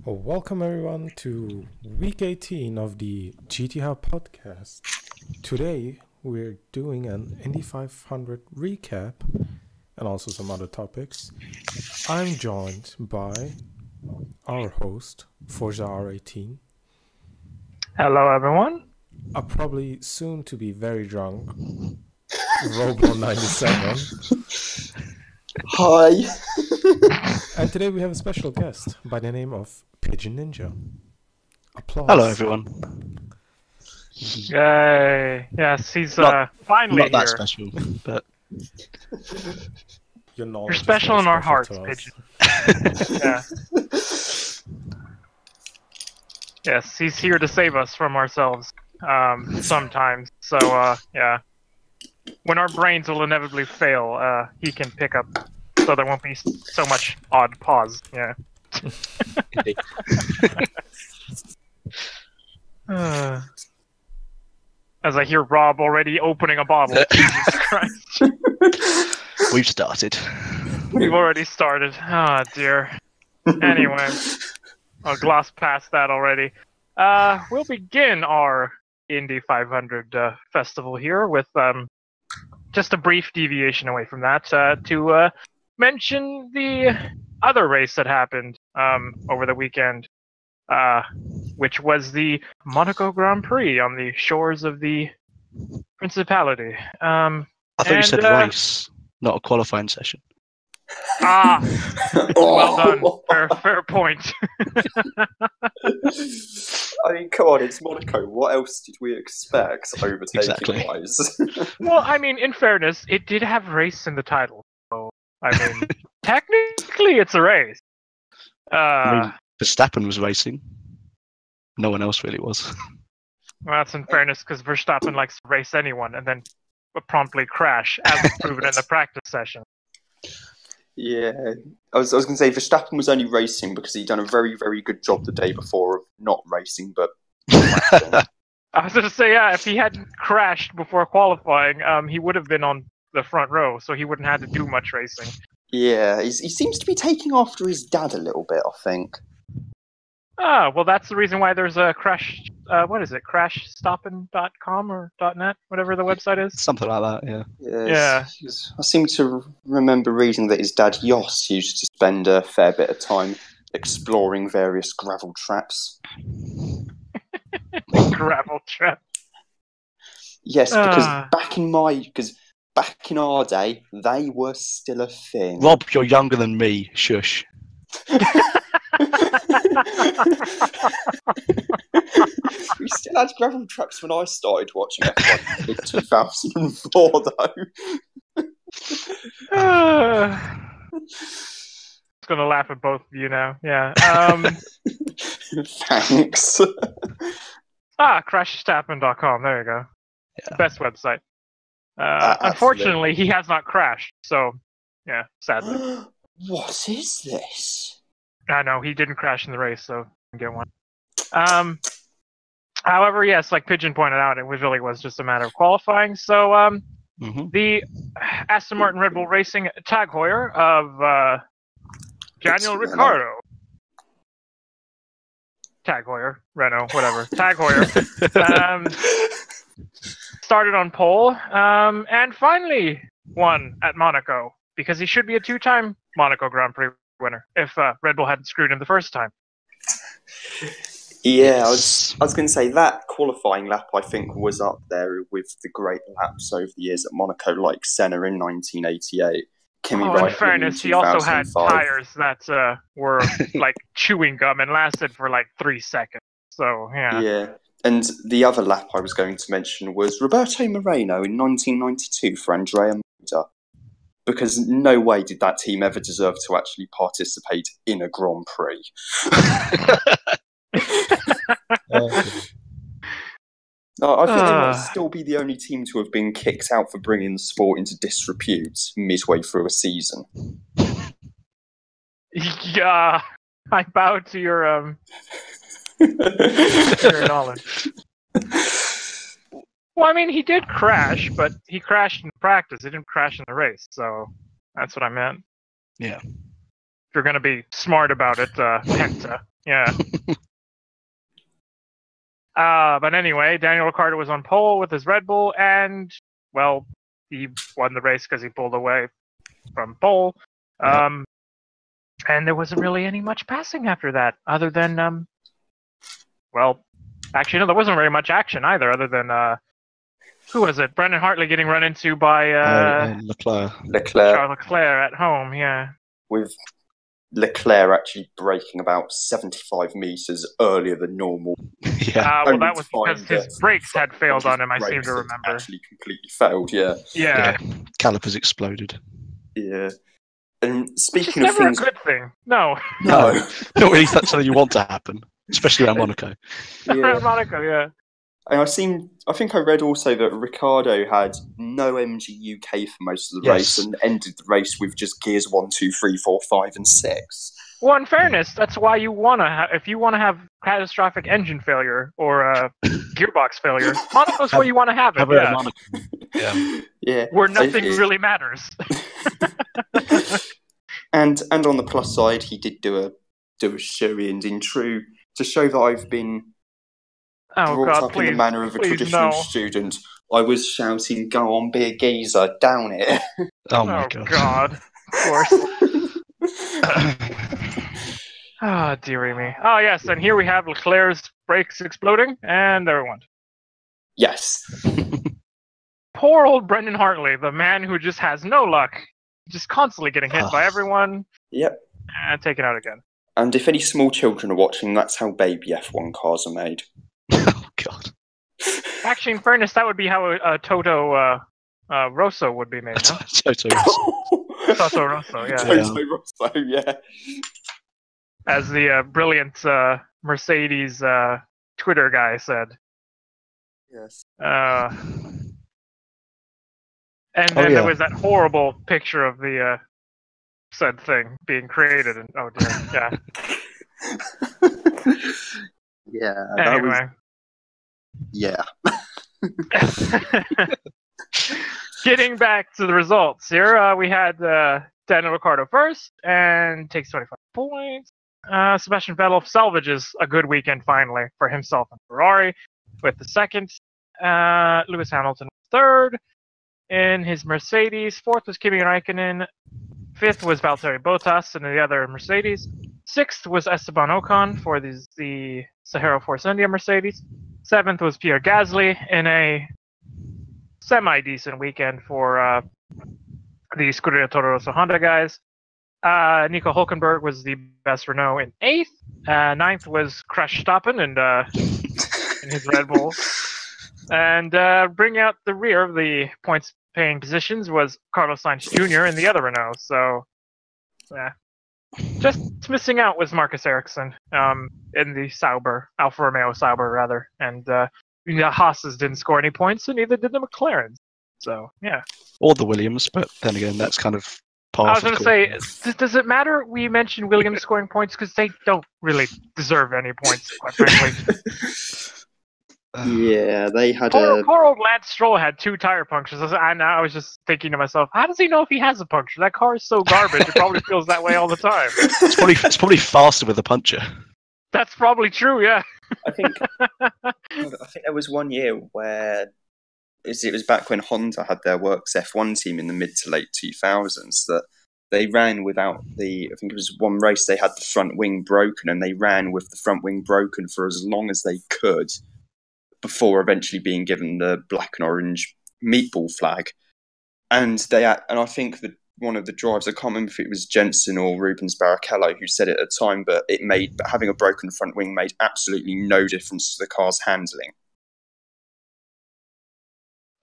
Welcome everyone to week 18 of the GTHub podcast. Today we're doing an Indy500 recap and also some other topics. I'm joined by our host, Forza R18. Hello everyone. A probably soon to be very drunk Robo97. Hi. And today we have a special guest by the name of Pigeon Ninja. Applause. Hello, everyone. Yay! Yes, he's finally Not that here. special, but You're special in our hearts, Pigeon. Yeah. Yes, he's here to save us from ourselves. Sometimes. So yeah. When our brains will inevitably fail, he can pick up, so there won't be so much odd pause. Yeah. As I hear Rob already opening a bottle. Jesus Christ. we've started. We've already started. Oh dear. Anyway, I'll gloss past that already. We'll begin our Indy500 festival here with just a brief deviation away from that to mention the other race that happened over the weekend, which was the Monaco Grand Prix on the shores of the Principality. I thought you said race, not a qualifying session. Well done. Fair point. I mean, come on, it's Monaco. What else did we expect overtaking-wise? Well, I mean, in fairness, it did have race in the title. So, I mean, technically it's a race. Verstappen was racing. No one else really was. Well, that's in fairness, because Verstappen likes to race anyone and then promptly crash, as proven in the practice session. Yeah, I was going to say Verstappen was only racing because he'd done a very, very good job the day before of not racing, but I was going to say, yeah, if he hadn't crashed before qualifying, he would have been on the front row, so he wouldn't have had to do much racing. Yeah, he seems to be taking after his dad a little bit, I think. Well, that's the reason why there's a crash. What is it? Crashstoppin.com or .net, whatever the website is. Something like that, yeah. Yeah. I seem to remember reading that his dad Jos used to spend a fair bit of time exploring various gravel traps. Gravel trap. Yes, because back in our day, they were still a thing. Rob, you're younger than me. Shush. We still had gravel traps when I started watching F1 in 2004, though. Just gonna laugh at both of you now. Yeah. Thanks. Crashstappen.com. There you go. Yeah. Best website. Unfortunately, he has not crashed. So, yeah, sadly. What is this? I know he didn't crash in the race, so I can get one. However, yes, like Pigeon pointed out, it really was just a matter of qualifying. So, the Aston Martin Red Bull Racing Tag Heuer of Daniel Ricciardo. Tag Heuer, Renault, whatever. Tag Heuer. Started on pole, and finally won at Monaco, because he should be a two-time Monaco Grand Prix winner if Red Bull hadn't screwed him the first time. Yeah, I was going to say that qualifying lap, I think, was up there with the great laps over the years at Monaco, like Senna in 1988. Kimi Räikkönen in fairness, he also had tires that were like chewing gum and lasted for like 3 seconds. So, yeah. Yeah, and the other lap I was going to mention was Roberto Moreno in 1992 for Andrea Moda. Because no way did that team ever deserve to actually participate in a Grand Prix. I think they might still be the only team to have been kicked out for bringing the sport into disrepute midway through a season. Yeah, I bow to your knowledge. Well, I mean, he did crash, but he crashed in practice. He didn't crash in the race, so that's what I meant. Yeah. If you're going to be smart about it, Penta, Yeah. But anyway, Daniel Ricciardo was on pole with his Red Bull, and, well, he won the race because he pulled away from pole. And there wasn't really any much passing after that, other than, well, actually, no, there wasn't very much action either, other than, who was it? Brendan Hartley getting run into by Leclerc. Charles Leclerc at home, yeah. With Leclerc actually braking about 75 metres earlier than normal. Yeah. Well, that was because his brakes had failed on him, I seem to remember. Actually completely failed, yeah. Yeah. Calipers exploded. Yeah. And speaking It's of never things... a good thing. No. No. Not really something you want to happen, especially around Monaco. Around Monaco, yeah. And I think I read also that Ricciardo had no MG UK for most of the race and ended the race with just gears 1, 2, 3, 4, 5, and 6. Well, in fairness, that's why you want to if you want to have catastrophic engine failure or gearbox failure, Monaco's where you want to have it. Yeah. Where nothing really matters. and on the plus side, he did do a show-in true to show that I've been brought up in the manner of a traditional student. I was shouting, "Go on, be a geezer, down it." Oh my God. Of course. Ah, dearie me. Oh, yes, and here we have Leclerc's brakes exploding, and there we went. Yes. Poor old Brendan Hartley, the man who just has no luck. Just constantly getting hit by everyone. Yep. And taken out again. And if any small children are watching, that's how baby F1 cars are made. Oh, God. Actually, in fairness, that would be how Toto Rosso would be made, no? Toto Rosso. Toto Rosso, yeah. Toto Rosso, yeah. As the brilliant Mercedes Twitter guy said. Yes. And then there was that horrible picture of the said thing being created, and oh dear, yeah. Yeah. Anyway. Yeah. Getting back to the results here, we had Daniel Ricciardo first and takes 25 points. Sebastian Vettel salvages a good weekend finally for himself and Ferrari with the second. Lewis Hamilton third in his Mercedes. Fourth was Kimi Räikkönen. Fifth was Valtteri Bottas in the other Mercedes. Sixth was Esteban Ocon for the Sahara Force India Mercedes. Seventh was Pierre Gasly in a semi-decent weekend for the Scuderia Toro Rosso Honda guys. Nico Hülkenberg was the best Renault in eighth. Ninth was Crash Stoppen in his Red Bull. And bringing out the rear of the points-paying positions was Carlos Sainz Jr. in the other Renault. So, just missing out was Marcus Ericsson in the Alfa Romeo Sauber, rather. And the Haas's didn't score any points, and neither did the McLarens. So, yeah. Or the Williams, but then again, that's kind of part I was going to say, does it matter we mentioned Williams scoring points? Because they don't really deserve any points, quite frankly. Yeah, they had Poor old Lance Stroll had 2 tire punctures. I was just thinking to myself, how does he know if he has a puncture? That car is so garbage, it probably feels that way all the time. It's probably faster with a puncture. That's probably true, yeah. I think there was one year where it was back when Honda had their Works F1 team in the mid to late 2000s that they ran without I think it was one race they had the front wing broken, and they ran with the front wing broken for as long as they could before eventually being given the black and orange meatball flag. And I think that one of the drivers, I can't remember if it was Jensen or Rubens Barrichello who said it at the time, but having a broken front wing made absolutely no difference to the car's handling.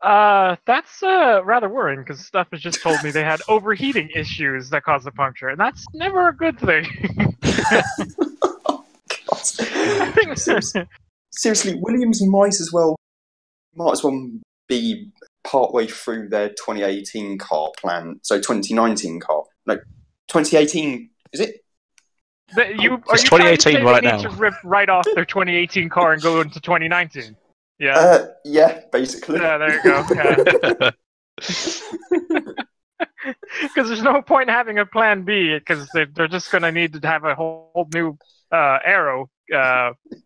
That's rather worrying, because stuff has just told me they had overheating issues that caused the puncture, and that's never a good thing. Oh, God. Seriously, Williams might as well be partway through their 2018 car plan. So 2019 car. No, 2018, is it? Are you 2018 right now. Need to rip right off their 2018 car and go into 2019? Yeah. Yeah, basically. Yeah, there you go. Yeah. Because there's no point in having a plan B, because they're just going to need to have a whole new aero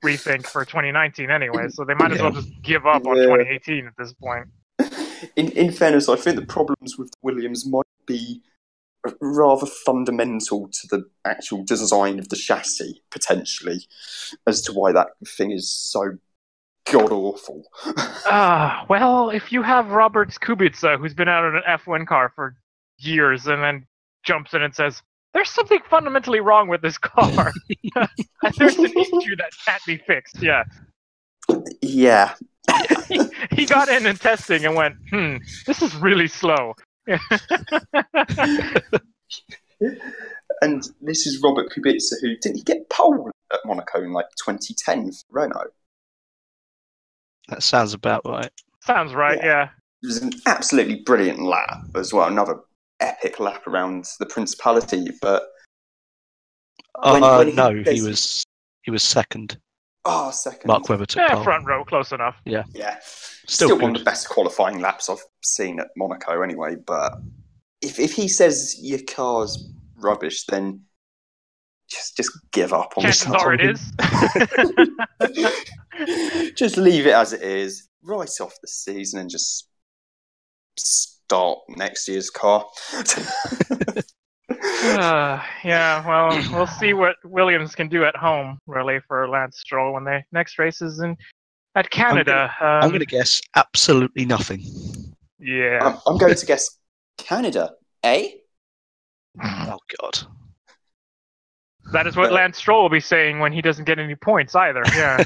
rethink for 2019 anyway, so they might as well just give up on 2018 at this point. In fairness, I think the problems with Williams might be rather fundamental to the actual design of the chassis, potentially, as to why that thing is so god-awful. Well, if you have Robert Kubica, who's been out in an F1 car for years, and then jumps in and says, there's something fundamentally wrong with this car. There's an issue that can't be fixed, yeah. Yeah. He got in and testing and went, this is really slow. And this is Robert Kubica, who didn't he get pole at Monaco in like 2010 for Renault? That sounds about right. Sounds right, yeah. It was an absolutely brilliant lap as well. Another epic lap around the Principality, but he was second. Oh, second. Mark Webber took pole. Front row, close enough. Yeah. Still one of the best qualifying laps I've seen at Monaco anyway, but if he says your car's rubbish, then just give up on Chances are it is. Just leave it as it is, right off the season, and just start next year's car. Yeah, well, we'll see what Williams can do at home, really, for Lance Stroll when the next race is at Canada. I'm going to guess absolutely nothing. Yeah. I'm going to guess Canada, eh? Oh, God. That is what Lance Stroll will be saying when he doesn't get any points either, yeah.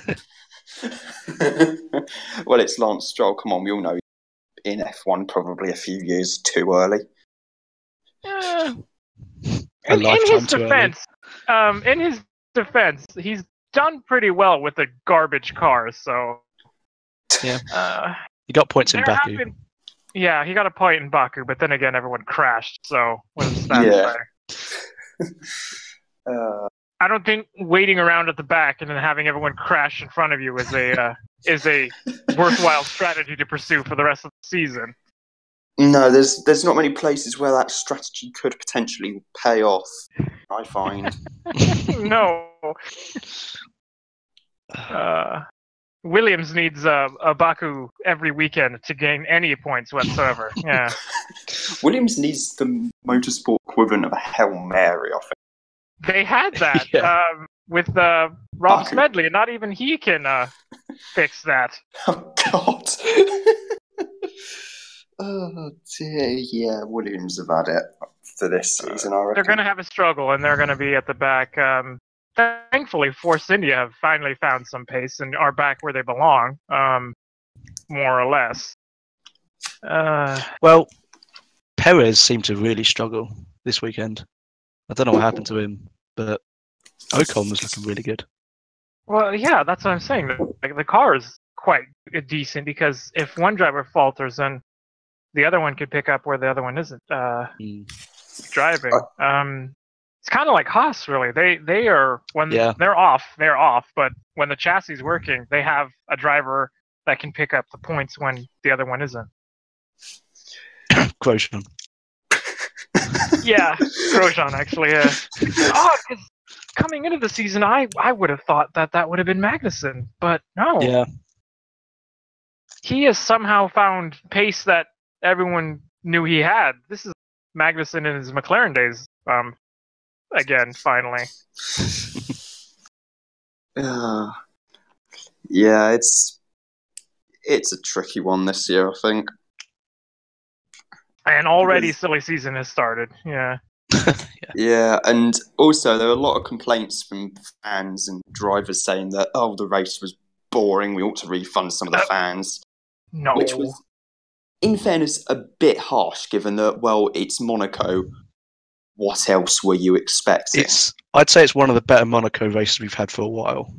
Well, it's Lance Stroll. Come on, we all know in F1 probably a few years too early. In his defense, he's done pretty well with the garbage cars. So yeah, he got points in Baku. Yeah, he got a point in Baku, but then again, everyone crashed. So what does that say? I don't think waiting around at the back and then having everyone crash in front of you is a worthwhile strategy to pursue for the rest of the season. No, there's not many places where that strategy could potentially pay off, I find. No. Williams needs a Baku every weekend to gain any points whatsoever. Yeah. Williams needs the motorsport equivalent of a Hail Mary, I think. They had that with Rob Smedley, and not even he can fix that. Oh, God. Oh, dear. Yeah, Williams have had it for this season, I reckon. They're going to have a struggle, and they're going to be at the back. Thankfully, Force India have finally found some pace and are back where they belong, more or less. Well, Perez seemed to really struggle this weekend. I don't know what happened to him, but Ocon was looking really good. Well, yeah, that's what I'm saying. The car is quite decent because if one driver falters, then the other one could pick up where the other one isn't driving. It's kind of like Haas, really. They are when they're off, but when the chassis is working, they have a driver that can pick up the points when the other one isn't. Grosjean. Yeah, Grosjean, actually, yeah. Because coming into the season, I would have thought that would have been Magnussen, but no. Yeah. He has somehow found pace that everyone knew he had. This is Magnussen in his McLaren days, again, finally. Yeah, it's a tricky one this year, I think. And already silly season has started, yeah. Yeah, and also there are a lot of complaints from fans and drivers saying that, the race was boring, we ought to refund some of the fans. No. Which was, in fairness, a bit harsh, given that, it's Monaco. What else were you expecting? I'd say it's one of the better Monaco races we've had for a while.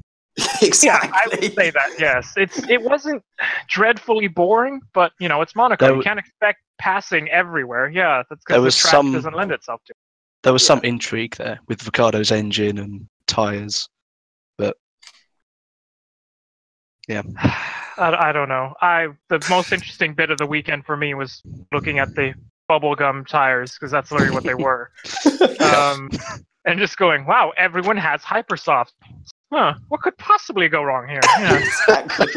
Exactly. Yeah, I would say that, yes. It wasn't dreadfully boring, but, it's Monaco. You can't expect passing everywhere. Yeah, that's because the track doesn't lend itself to it. There was some intrigue there with Ricciardo's engine and tyres, but yeah. I don't know. The most interesting bit of the weekend for me was looking at the bubblegum tires, because that's literally what they were. and just going, wow, everyone has hypersoft. Huh, what could possibly go wrong here? Yeah. Exactly.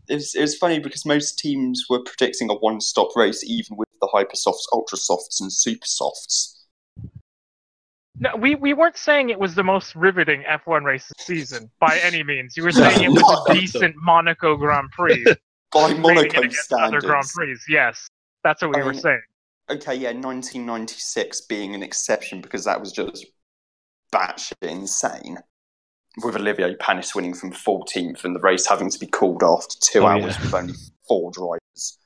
It was funny because most teams were predicting a one-stop race, even with the hypersofts, ultra softs, and super softs. No, we weren't saying it was the most riveting F1 race this season by any means. You were saying it was a decent Monaco Grand Prix. By Monaco Other standards. Grand Prix, yes, that's what we were saying. Okay, yeah, 1996 being an exception because that was just batshit insane. With Olivier Panis winning from 14th and the race having to be called after 2 hours with only 4 drivers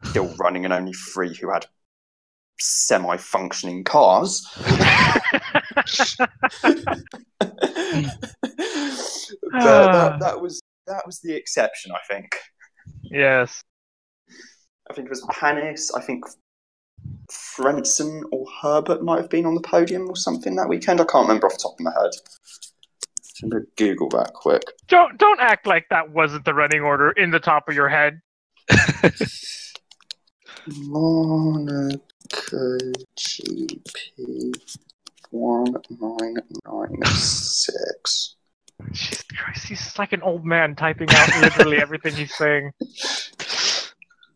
still running and only 3 who had semi-functioning cars. But that was the exception, I think. Yes. I think it was Panis. I think Frentzen or Herbert might have been on the podium or something that weekend. I can't remember off the top of my head. I'm going to Google that quick. Don't act like that wasn't the running order in the top of your head. Monaco GP 1996. Jesus Christ, he's like an old man typing out literally everything he's saying.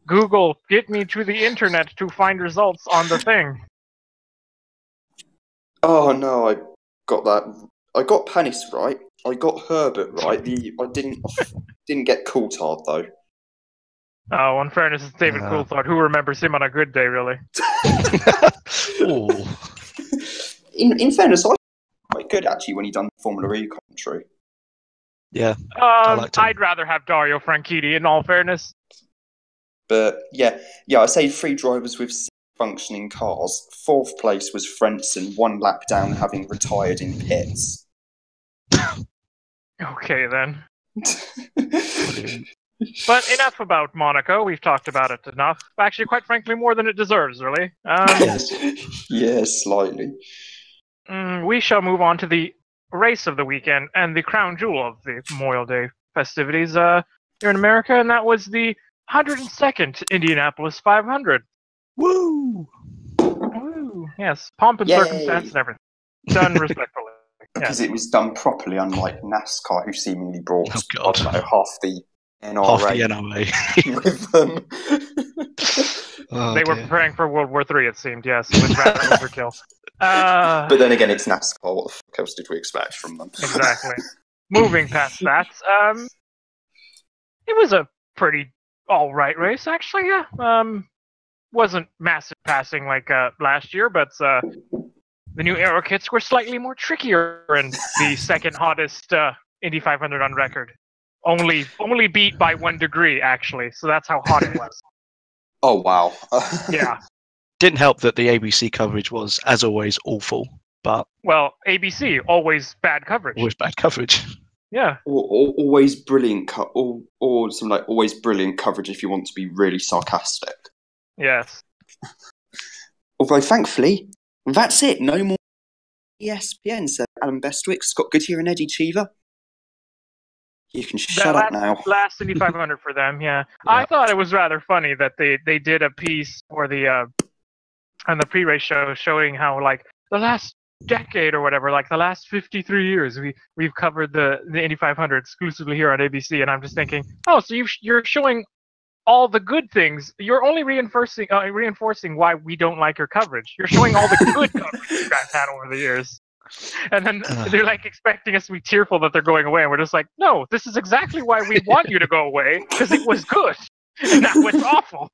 Google, get me to the internet to find results on the thing. Oh no, I got that. I got Panis right. I got Herbert right. I didn't get Coulthard though. Oh, in fairness, it's David Coulthard. Who remembers him on a good day, really? In fairness, I was quite good actually when he done Formula E commentary. Yeah. I'd rather have Dario Franchitti, in all fairness. But yeah, I say 3 drivers with functioning cars. 4th place was Frentzen, 1 lap down, having retired in pits. Okay, then. But enough about Monaco. We've talked about it enough. Actually, quite frankly, more than it deserves, really. Yes, slightly. We shall move on to the race of the weekend and the crown jewel of the Memorial Day festivities here in America, and that was the 102nd Indianapolis 500. Woo! Woo! Yes, pomp and circumstance and everything. Done respectfully. Because it was done properly, unlike NASCAR, who seemingly brought half the NRA with them. They were preparing for World War III, it seemed, yes. It was rather overkill. But then again, it's NASCAR. What the fuck else did we expect from them? Exactly. Moving past that, it was a pretty all-right race, actually, yeah. Wasn't massive passing like last year, but the new aero kits were slightly more trickier and the second hottest Indy500 on record. Only beat by 1 degree, actually, so that's how hot it was. Oh, wow. Yeah. Didn't help that the ABC coverage was, as always, awful, but... Well, ABC, always bad coverage. Always bad coverage. Yeah. Always brilliant, or some always brilliant coverage if you want to be really sarcastic. Yes. Although, thankfully, that's it. No more ESPN, said Alan Bestwick, Scott Goodyear and Eddie Cheever. You can shut up now. Last Indy500 for them, yeah. I thought it was rather funny that they did a piece for the on the pre-race show showing how the last decade or whatever, the last 53 years, we've covered the Indy500 exclusively here on ABC, and I'm just thinking, oh, so you're showing all the good things. You're only reinforcing why we don't like your coverage. You're showing all the good coverage you guys had over the years. And then they're expecting us to be tearful that they're going away, and we're just like, no, this is exactly why we want you to go away, because it was good. And now it's awful.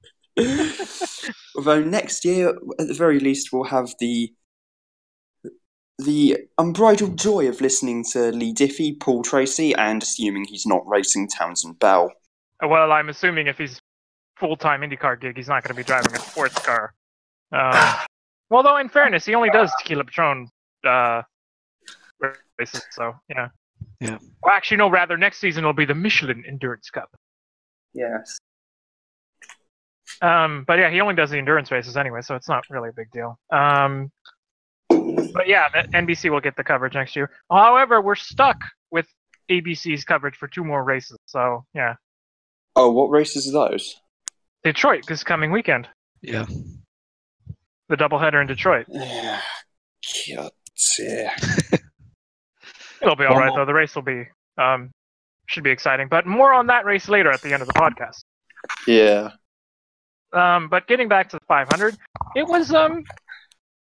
Although next year, at the very least, we'll have the unbridled joy of listening to Lee Diffie, Paul Tracy, and assuming he's not racing Townsend Bell. Well, I'm assuming if he's full-time IndyCar gig, he's not going to be driving a sports car. Although, in fairness, he only does Tequila Patron races, so, yeah. Yeah. Well, actually, no, rather, next season will be the Michelin Endurance Cup. Yes. But yeah, he only does the endurance races anyway, so it's not really a big deal. But yeah, NBC will get the coverage next year. However, we're stuck with ABC's coverage for 2 more races, so yeah. Oh, what races are those? Detroit, this coming weekend. Yeah. the doubleheader in Detroit. Yeah. God, yeah. It'll be all right though. The race will be should be exciting. But more on that race later at the end of the podcast. Yeah. But getting back to the 500, it was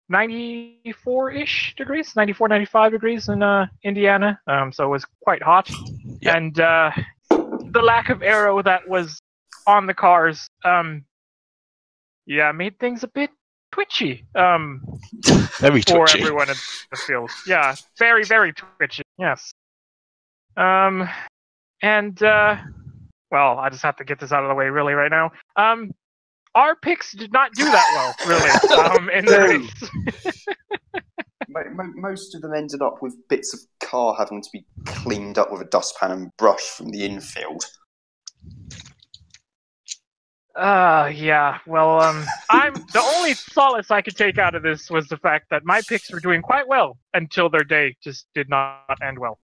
94-ish degrees, 94, 95 degrees in Indiana. So it was quite hot. Yeah. And the lack of aero that was on the cars, made things a bit twitchy. Very for twitchy. everyone in the field. Yeah, very, very twitchy. Yes. Well, I just have to get this out of the way really right now. Our picks did not do that well, really, in the race. Most of them ended up with bits of car having to be cleaned up with a dustpan and brush from the infield. Yeah. Well, the only solace I could take out of this was the fact that my picks were doing quite well until their day just did not end well.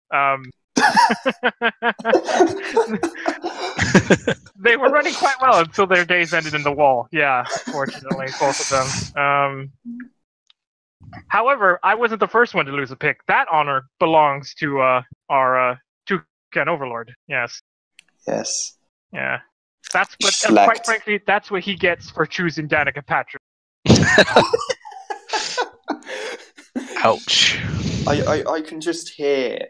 They were running quite well until their days ended in the wall. Yeah, fortunately, both of them. However, I wasn't the first one to lose a pick. That honor belongs to our Toucan Overlord. Yes. Yes. Yeah. That's what, Select. quite frankly, that's what he gets for choosing Danica Patrick. Ouch. I can just hear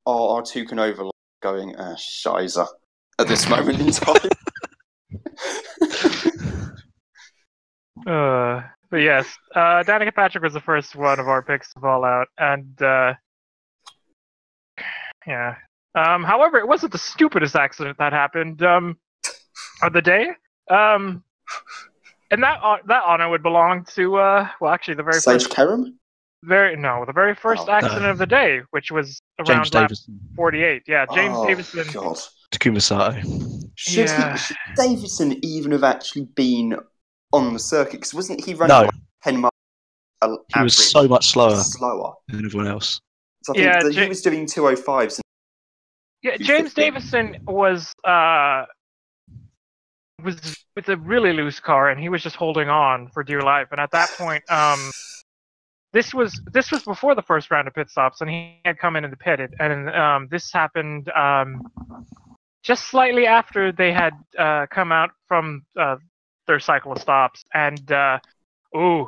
our Toucan Overlord going, shizer, at this moment in time. But yes, Danica Patrick was the first one of our picks to fall out, and yeah. However, it wasn't the stupidest accident that happened of the day. And that honor would belong to actually the very Sage first Kerem? the very first accident of the day, which was around lap 48. Yeah, James Davison. God. Takuma Sato. Should Davison even have actually been on the circuit? Because wasn't he running like 10 miles? He was so much slower than everyone else. So I think he was doing 205s. Yeah, James Davison was with a really loose car, and he was just holding on for dear life. And at that point, this was before the first round of pit stops, and he had come in and pitted. And this happened just slightly after they had come out from their cycle of stops, and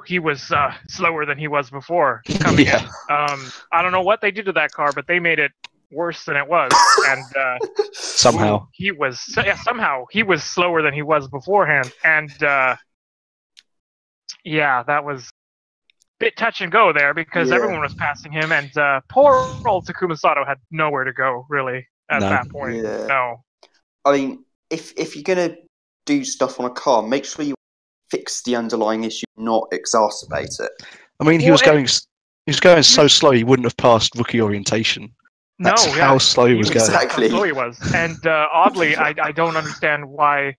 he was slower than he was before coming in. I don't know what they did to that car, but they made it worse than it was, and somehow he was slower than he was beforehand, and that was a bit touch and go there because everyone was passing him, and poor old Takuma Sato had nowhere to go really at that point. Yeah. No, I mean, if you're gonna do stuff on a car, make sure you fix the underlying issue, not exacerbate it. I mean, he was going so slow he wouldn't have passed rookie orientation. That's how slow he was going. Exactly. How slow he was. And oddly, I don't understand why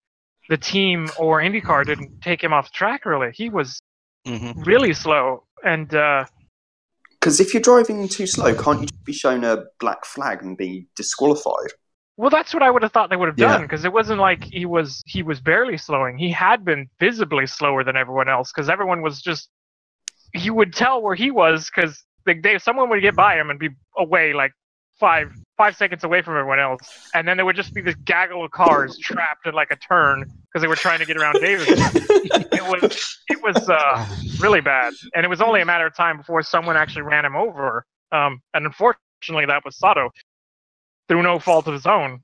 the team or IndyCar didn't take him off track early. He was really slow. And because if you're driving too slow, can't you just be shown a black flag and be disqualified? Well, that's what I would have thought they would have done, because it wasn't like he was barely slowing. He had been visibly slower than everyone else, because everyone was just... You would tell where he was, because someone would get by him and be away like 5 seconds away from everyone else, and then there would just be this gaggle of cars trapped in like a turn because they were trying to get around Davis. It was really bad, and it was only a matter of time before someone actually ran him over. And unfortunately, that was Sato through no fault of his own.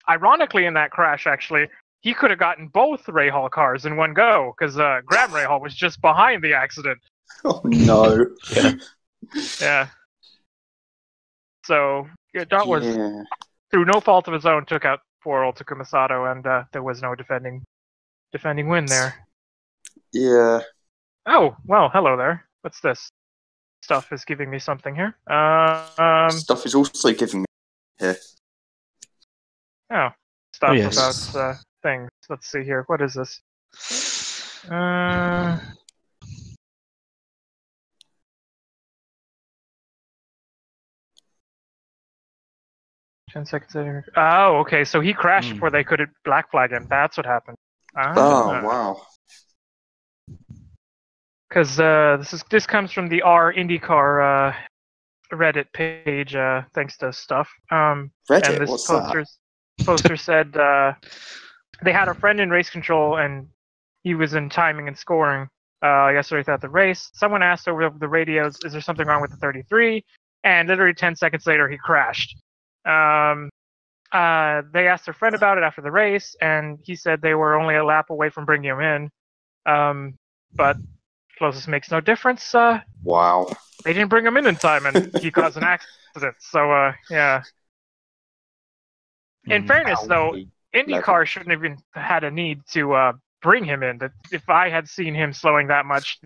Ironically, in that crash, actually, he could have gotten both Rahal cars in one go because Graham Rahal was just behind the accident. Oh no! Yeah. So that was through no fault of his own took out poor old Takuma Sato, and there was no defending win there. Yeah. Oh well, hello there. What's this? Stuff is giving me something here. Stuff is also giving me here. Oh, stuff about things. Let's see here. What is this? 10 seconds later. Oh, okay. So he crashed before they could black flag him. That's what happened. Oh, wow. because this comes from the R IndyCar Reddit page, thanks to Stuff. And Reddit, this what's that? poster said they had a friend in race control, and he was in timing and scoring yesterday throughout the race. Someone asked over the radios, "Is there something wrong with the 33?" And literally 10 seconds later, he crashed. They asked their friend about it after the race, and he said they were only a lap away from bringing him in. But closest makes no difference. Wow. They didn't bring him in time, and he caused an accident. So, yeah. In fairness, though, IndyCar shouldn't have even had a need to bring him in. That if I had seen him slowing that much,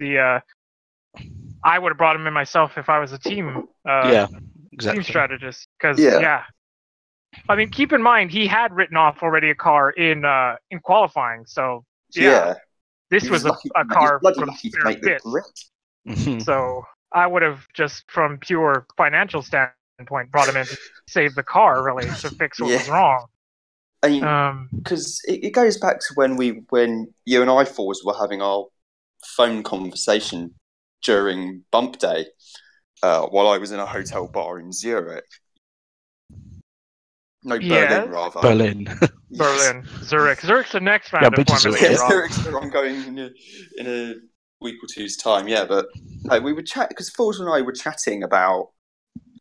I would have brought him in myself if I was a team team strategist. Because I mean, keep in mind he had written off already a car in qualifying. So this was a car from spare bits. So I would have just from pure financial standpoint brought him in to save the car, really, to fix what was wrong. I mean, because it goes back to when you and I fours were having our phone conversation during bump day while I was in a hotel bar in Zurich. No, Berlin, rather. Berlin. Berlin. Zurich. Zurich's the next round of Formula E. Zurich's where I'm going in a week or two's time, but we would chat, because Fours and I were chatting about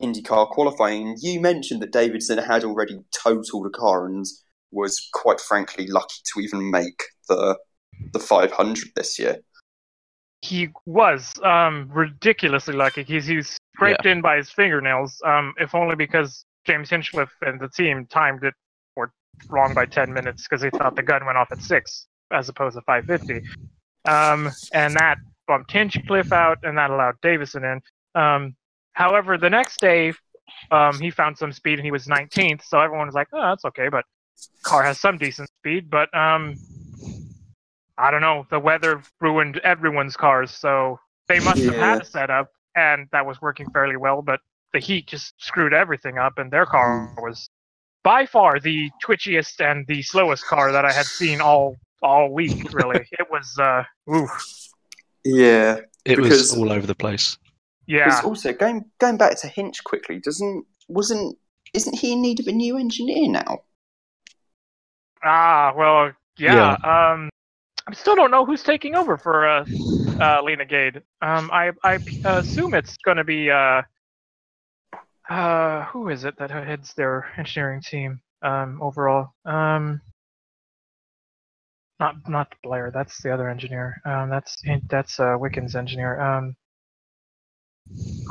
IndyCar qualifying. You mentioned that Davidson had already totaled a car and was quite frankly lucky to even make the 500 this year. He was ridiculously lucky. He was scraped in by his fingernails, if only because James Hinchcliffe and the team timed it wrong by 10 minutes because they thought the gun went off at 6 as opposed to 5:50. And that bumped Hinchcliffe out, and that allowed Davison in. However, the next day, he found some speed, and he was 19th, so everyone was like, oh, that's okay, but car has some decent speed. But I don't know, the weather ruined everyone's cars, so they must have had a setup, and that was working fairly well, but the heat just screwed everything up, and their car was by far the twitchiest and the slowest car that I had seen all week, really. It was, Yeah. It was all over the place. Yeah. Also, going back to Hinch quickly, isn't he in need of a new engineer now? Well, yeah. I still don't know who's taking over for Lena Gade. I assume it's going to be who is it that heads their engineering team overall? Not Blair. That's the other engineer. That's Wiccan's engineer.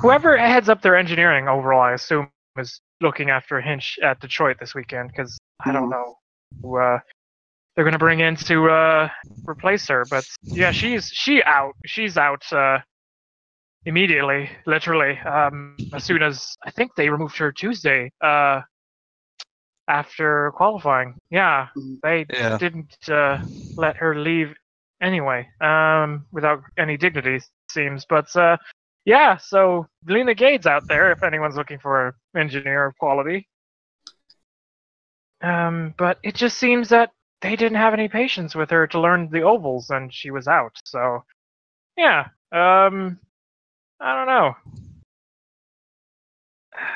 Whoever heads up their engineering overall, I assume, is looking after Hinch at Detroit this weekend, because I don't know who they're going to bring in to replace her. But yeah, she's out immediately, literally, as soon as I think they removed her Tuesday after qualifying. Yeah, they didn't let her leave anyway, without any dignity, it seems. But yeah, so Lena Gade's out there if anyone's looking for an engineer of quality. But it just seems that they didn't have any patience with her to learn the ovals, and she was out. So yeah, I don't know.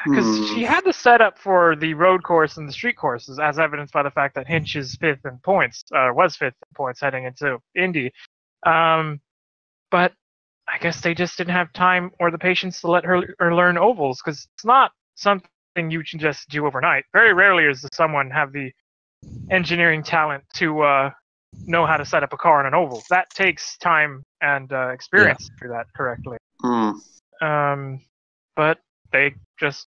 Because she had the setup for the road course and the street courses, as evidenced by the fact that Hinch is was fifth in points heading into Indy. But I guess they just didn't have time or the patience to let her learn ovals, because it's not something you can just do overnight. Very rarely does someone have the engineering talent to know how to set up a car on an oval. That takes time and experience to do that correctly. But they just,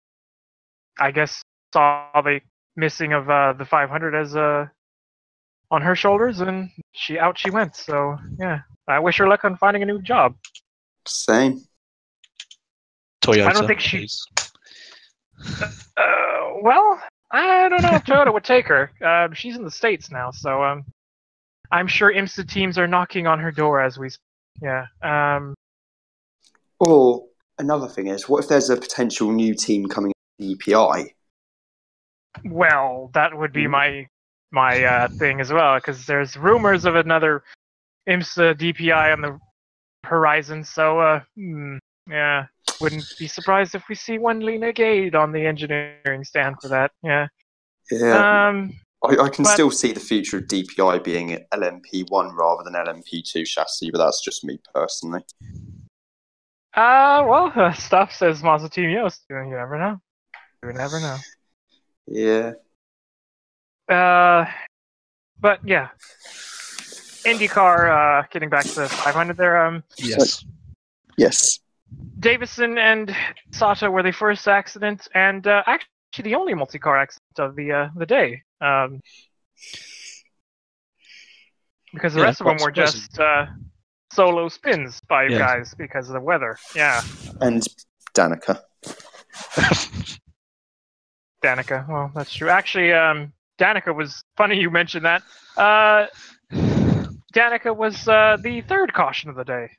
I guess, saw the missing of the 500 as on her shoulders, and she went. So yeah, I wish her luck on finding a new job. Same. Toyota. I don't think well, I don't know if Toyota would take her. She's in the States now, so I'm sure IMSA teams are knocking on her door as we. Yeah. Or another thing is, what if there's a potential new team coming to the EPI? Well, that would be my thing as well, because there's rumors of another IMSA DPI on the horizon. So, yeah, wouldn't be surprised if we see one Lena Gade on the engineering stand for that. Yeah. Yeah. I can but- still see the future of DPI being LMP1 rather than LMP2 chassis, but that's just me personally. Well, stuff says Mazda Team Yost. You never know. You never know. Yeah. But yeah. IndyCar, getting back to the 500 there, Yes. Yes. Davison and Sato were the first accident, and actually the only multi-car accident of the day. Because the rest of them were just solo spins by you guys because of the weather. Yeah. And Danica. Danica. Well, that's true. Actually, Danica was funny you mentioned that. Danica was the third caution of the day.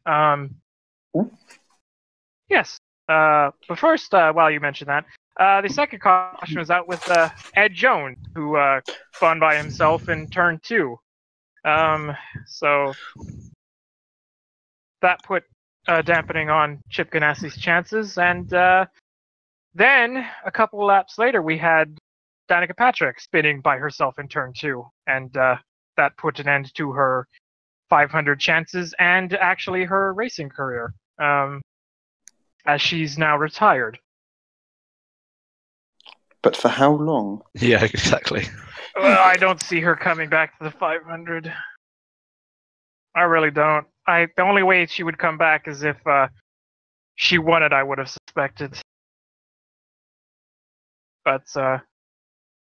Yes. But first, while you mentioned that, the second caution was out with Ed Jones, who spun by himself in turn 2. So that put dampening on Chip Ganassi's chances, and then a couple laps later, we had Danica Patrick spinning by herself in turn 2, and that put an end to her 500 chances and actually her racing career, as she's now retired. But for how long? Yeah, exactly. Well, I don't see her coming back to the 500. I really don't. The only way she would come back is if she won it, I would have suspected. But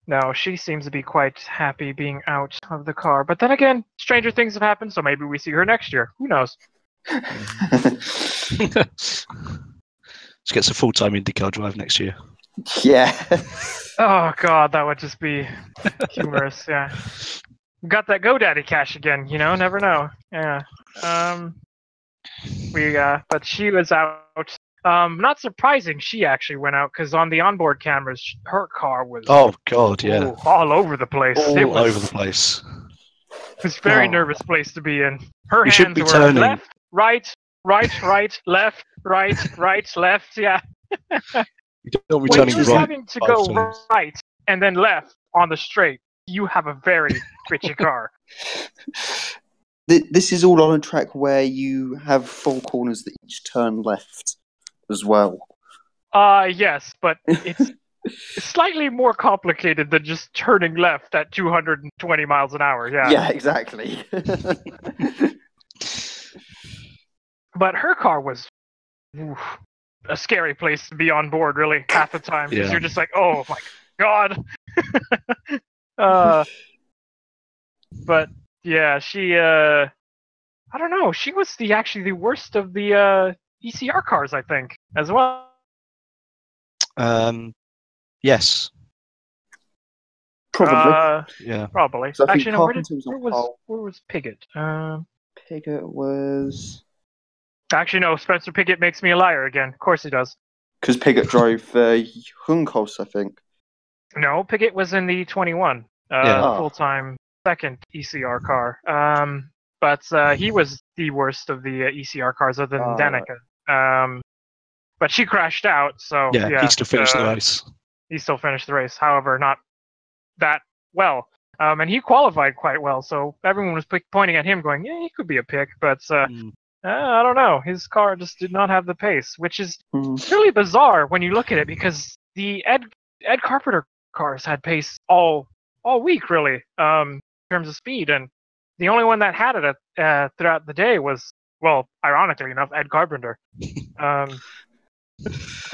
no, she seems to be quite happy being out of the car. But then again, stranger things have happened, so maybe we see her next year. Who knows? She gets a full-time IndyCar drive next year. Yeah. Oh god, that would just be humorous. Yeah, got that GoDaddy cash again. You know, never know. Yeah. But she was out. Not surprising, she actually went out because on the onboard cameras, her car was Oh god, yeah, all over the place. all over the place. It was a very nervous place to be in. Her You should hands be were turning. left, right, left, right, left. Yeah. You don't be When turning you're right having to 5 go times. right and then left on the straight, you have a very bitchy car. This is all on a track where you have 4 corners that each turn left as well. Yes, but it's slightly more complicated than just turning left at 220 miles an hour. Yeah. Yeah, exactly. But her car was a scary place to be on board, really, half the time. Because you're just like, oh my god. But yeah, she, I don't know. She was actually the worst of the ECR cars, I think, as well. Yes. Probably. Yeah. Probably. So I think Actually, no. Carpenter was on pole. Where was Piggott? Piggott was... Actually, no. Spencer Piggott makes me a liar again. Of course he does. Because Piggott drove Hunkos, I think. No, Piggott was in the 21, full-time second ECR car. But he was the worst of the ECR cars other than Danica. Right. But she crashed out, so yeah, he still finished the race. He still finished the race, however, not that well. And he qualified quite well, so everyone was pointing at him going, yeah, he could be a pick, but I don't know. His car just did not have the pace, which is really bizarre when you look at it, because the Ed Carpenter cars had pace all week, really, in terms of speed, and the only one that had it throughout the day was, well, ironically enough, Ed Carpenter.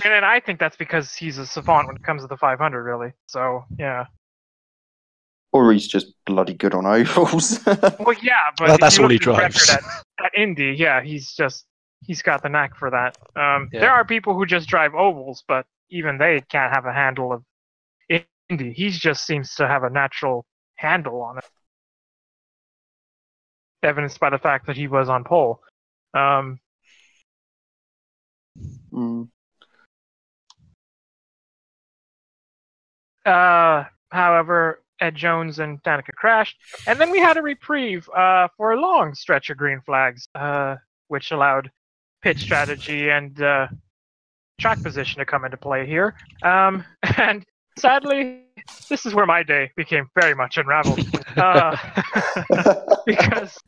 And I think that's because he's a savant when it comes to the 500, really. So, yeah. Or he's just bloody good on ovals. Well, yeah, but that's all he drives. At Indy, yeah, he's got the knack for that. There are people who just drive ovals, but even they can't have a handle of Indy. He just seems to have a natural handle on it, evidenced by the fact that he was on pole. However, Ed Jones and Danica crashed, and then we had a reprieve for a long stretch of green flags. which allowed pit strategy and track position to come into play here. And sadly, this is where my day became very much unraveled. Because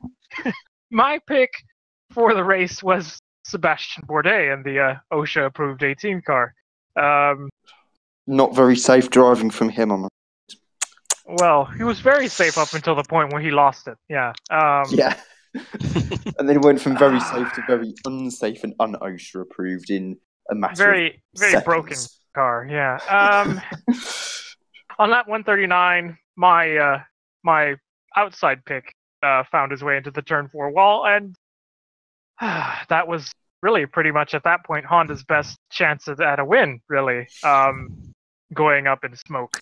my pick for the race was Sebastian Bourdais in the OSHA-approved 18 car. Not very safe driving from him, I'm Well, he was very safe up until the point where he lost it. Yeah. Yeah. And then it went from very safe to very unsafe and un-OSHA approved in a matter Very, of very seconds. broken car. Yeah. On that 139, my outside pick found his way into the turn 4 wall, and that was really pretty much at that point Honda's best chance at a win. Really, going up in smoke.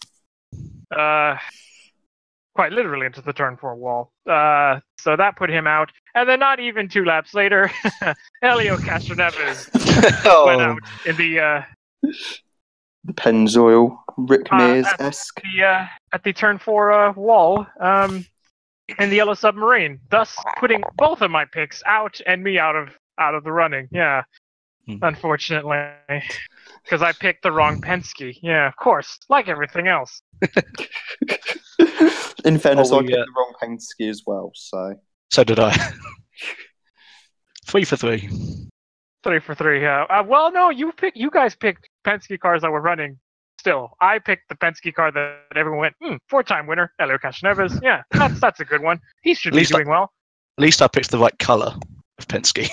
Quite literally into the turn 4 wall. So that put him out. And then not even 2 laps later, Helio Castroneves went out in the Pennzoil, Rick Mears-esque. At the turn 4 wall in the Yellow Submarine, thus putting both of my picks out and me out of the running. Yeah, unfortunately, because I picked the wrong Penske. Yeah, of course, like everything else. In fairness, I picked the wrong Penske as well, so... So did I. 3 for 3. 3 for 3, yeah. Well, no, you guys picked Penske cars that were running still. I picked the Penske car that everyone went, 4-time winner, Helio Castroneves. Yeah, that's a good one. He should be doing well. At least I picked the right colour of Penske.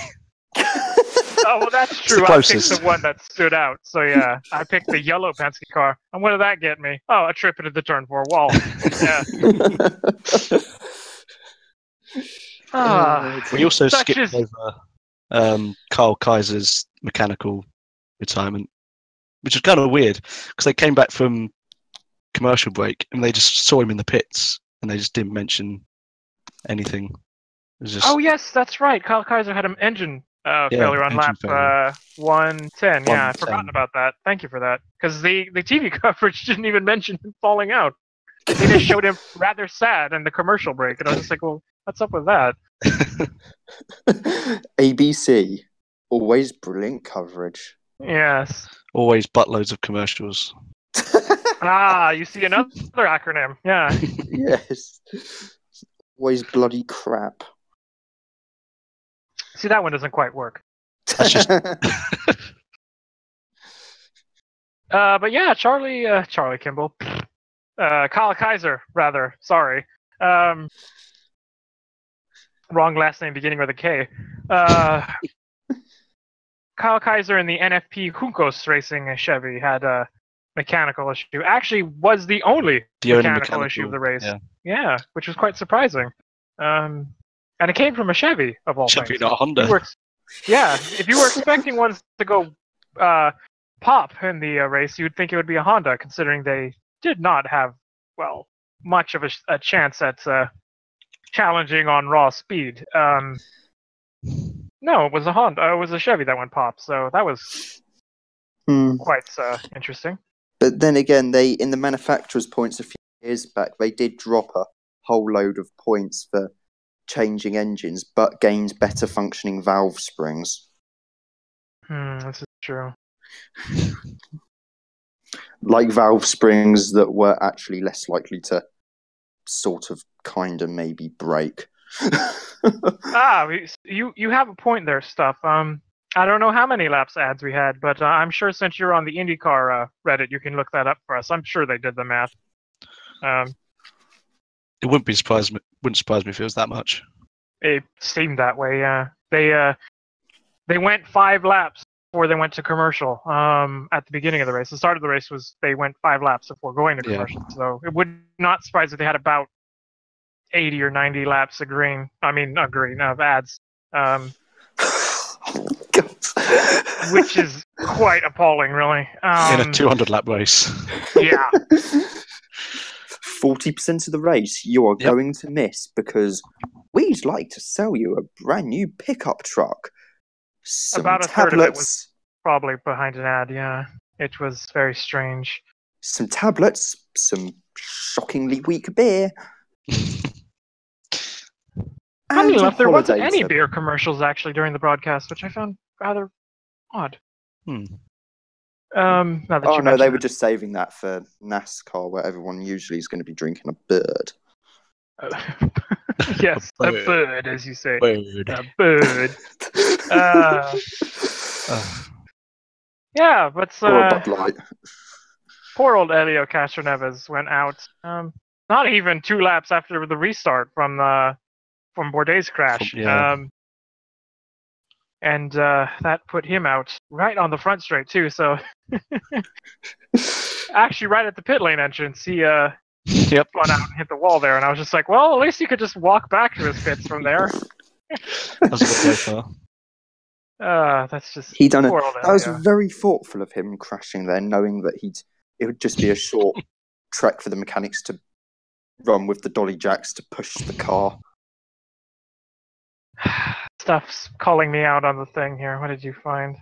Oh, well, that's true. I picked the one that stood out. So, yeah, I picked the yellow Penske car. And what did that get me? Oh, a trip into the turn 4 wall. Yeah. We also skipped over Carl Kaiser's mechanical retirement, which is kind of weird because they came back from commercial break and they just saw him in the pits and they just didn't mention anything. It was just... Oh, yes, that's right. Kyle Kaiser had an engine failure on lap 110. Yeah, I've forgotten about that. Thank you for that. Because the TV coverage didn't even mention him falling out. They just showed him rather sad in the commercial break. And I was just like, well, what's up with that? ABC, always brilliant coverage. Yes. Always buttloads of commercials. You see another acronym. Yeah. Yes. Always bloody crap. See, that one doesn't quite work. That's just... But yeah, Charlie Kimball. Kyle Kaiser, rather. Sorry. Wrong last name beginning with a K. Kyle Kaiser in the NFP Juncos Racing Chevy had a mechanical issue. Actually, was the only mechanical issue of the race. Yeah, which was quite surprising. And it came from a Chevy, of all Chevy, things. not a Honda. If you were expecting ones to go pop in the race, you'd think it would be a Honda, considering they did not have, much of a chance at challenging on raw speed. No, it was a Honda. It was a Chevy that went pop, so that was quite interesting. But then again, in the manufacturer's points a few years back, they did drop a whole load of points for changing engines, but gained better functioning valve springs. This is true. Like valve springs that were actually less likely to sort of, kind of, maybe break. You have a point there, Stuff. I don't know how many laps ads we had, but I'm sure since you're on the IndyCar Reddit, you can look that up for us. I'm sure they did the math. It wouldn't surprise me if it was that much. It seemed that way. Yeah, they went 5 laps before they went to commercial. At the beginning of the race, the start of the race was they went 5 laps before going to commercial. Yeah. So it would not surprise if they had about 80 or 90 laps of ads. Which is quite appalling, really. In a 200-lap race. Yeah. 40% of the race you are going to miss because we'd like to sell you a brand new pickup truck. About a third of it was probably behind an ad, yeah. It was very strange. Some tablets, some shockingly weak beer. Funny And on enough, there wasn't holiday any to- beer commercials actually during the broadcast, which I found rather odd. Hmm. Now that Oh you no, they mention were just saving that for NASCAR, where everyone usually is going to be drinking a bird. it. Yes, a bird. bird, as you say. Bird. A bird. Yeah, but Or a Bud Light. poor old Elio Castroneves went out. Not even 2 laps after the restart from Bourdais' crash. Yeah. And that put him out right on the front straight too. So actually, right at the pit lane entrance, he Yep. spun out and hit the wall there. And I was just like, well, at least he could just walk back to his pits from there. That was a bit so far. That's just He done it. poor old That was Elio. very thoughtful of him crashing there, knowing that it would just be a short trek for the mechanics to run with the dolly jacks to push the car. Stuff's calling me out on the thing here. What did you find?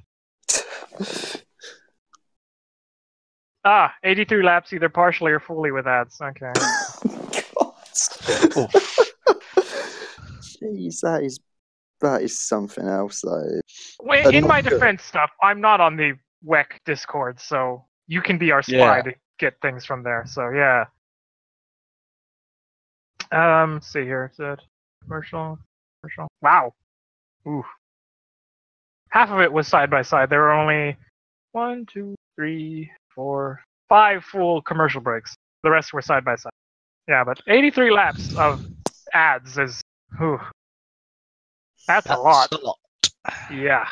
83 laps, either partially or fully with ads. Okay. God. Jeez, that is something else, though. Wait, in not my good. defense, stuff, I'm not on the WEC Discord, so you can be our spy Yeah. to get things from there. So yeah. Let's see here. Is it commercial? Wow. Ooh. Half of it was side by side. There were only 1, 2, 3, 4, 5 full commercial breaks. The rest were side by side. Yeah, but 83 laps of ads is, whew. That's a lot. A lot. Yeah.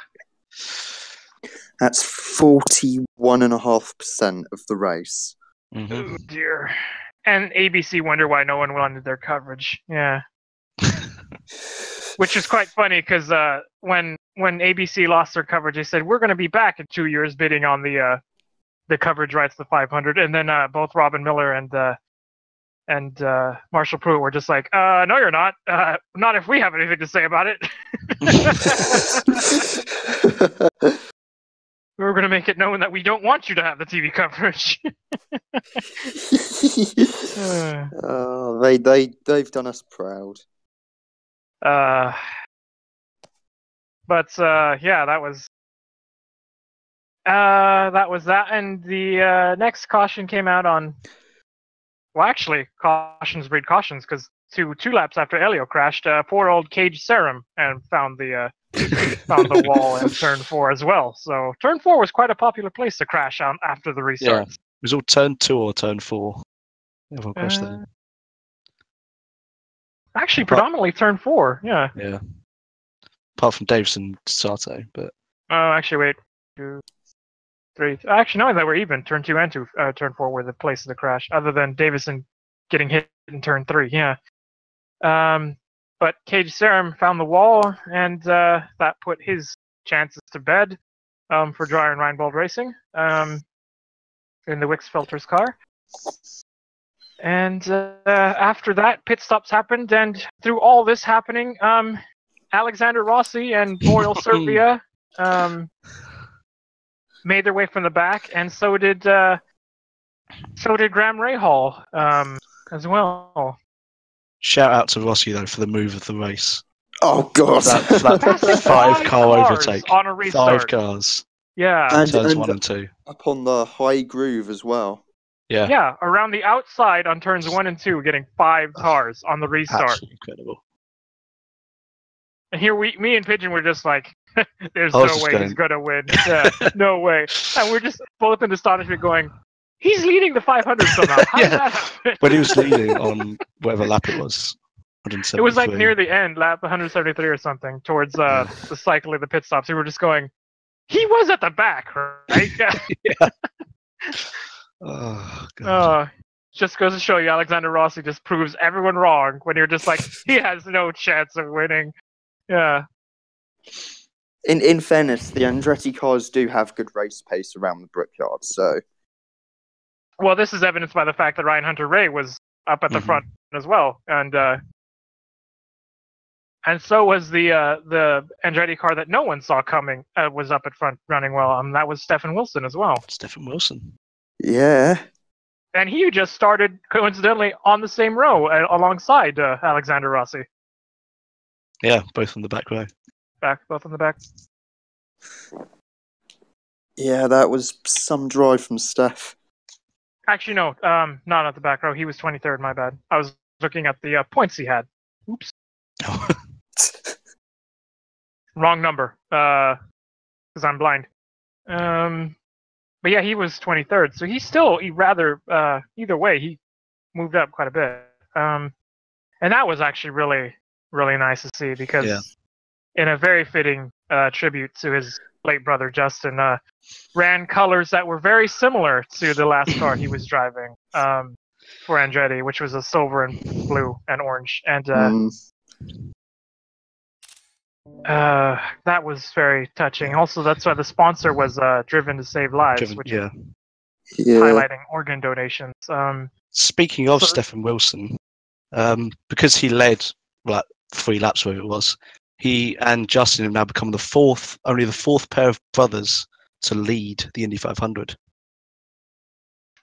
That's 41.5% of the race. Mm-hmm. Oh dear. And ABC wonder why no one wanted their coverage. Yeah. Which is quite funny because when ABC lost their coverage, they said we're going to be back in 2 years bidding on the coverage rights to 500, and then both Robin Miller and Marshall Pruitt were just like, no, you're not. Not if we have anything to say about it. We're going to make it known that we don't want you to have the TV coverage. Oh, they've done us proud. But yeah, that was that, and the next caution came out on. Well, actually, cautions breed cautions, because two laps after Elio crashed, poor old Cage Serum and found the wall in turn 4 as well. So turn 4 was quite a popular place to crash on after the restart. It was all turn 2 or turn 4. Everyone crashed there. Actually, predominantly turn 4. Yeah. Yeah. Apart from Davison Sato, but Actually, wait. 2, 3. Actually, no, they were even. Turn 2 and turn 4 were the places to crash, other than Davison getting hit in turn 3. Yeah. But Cage Serum found the wall, and that put his chances to bed for Dreyer and Reinbold Racing in the Wix Filters car. And after that, pit stops happened, and through all this happening, Alexander Rossi and Oriol Servia made their way from the back, and so did Graham Rahal as well. shout out to Rossi though for the move of the race. Oh God! That Passing 5 car cars overtake. on a restart. 5 cars. Yeah. Turns And 1 and 2. up on the high groove as well. Yeah. Yeah, around the outside on turns 1 and 2, getting 5 cars on the restart. Absolutely incredible. And here me and Pigeon were just like, there's I no was just way going- he's gonna win. Yeah, no way. And we're just both in astonishment going, he's leading the 500 somehow. How did Yeah. that happen? When he was leading on whatever lap it was, 173. It was like near the end, lap 173 or something, towards the cycle of the pit stops. We were just going, he was at the back, right? Yeah. Oh, God. Just goes to show you, Alexander Rossi just proves everyone wrong when you're just like, he has no chance of winning. Yeah. In fairness, the Andretti cars do have good race pace around the Brickyard, so Well, this is evidenced by the fact that Ryan Hunter-Reay was up at the front as well, and so was the Andretti car that no one saw coming was up at front running well. That was Stephen Wilson as well, Stephen Wilson. yeah. and he just started coincidentally on the same row alongside Alexander Rossi. Yeah, both on the back row. Both on the back. Yeah, that was some drive from Steph. Actually, no, not at the back row. He was 23rd. My bad. I was looking at the points he had. Oops, wrong number. Because I'm blind. But yeah, he was 23rd. So either way, he moved up quite a bit. And that was actually really, really nice to see because in a very fitting tribute to his late brother Justin, ran colors that were very similar to the last car he was driving for Andretti, which was a silver and blue and orange. And that was very touching. Also, that's why the sponsor was Driven to Save Lives, which is highlighting organ donations. Speaking of Stefan Wilson, because he led 3 laps, where it was, he and Justin have now become only the fourth pair of brothers to lead the Indy 500.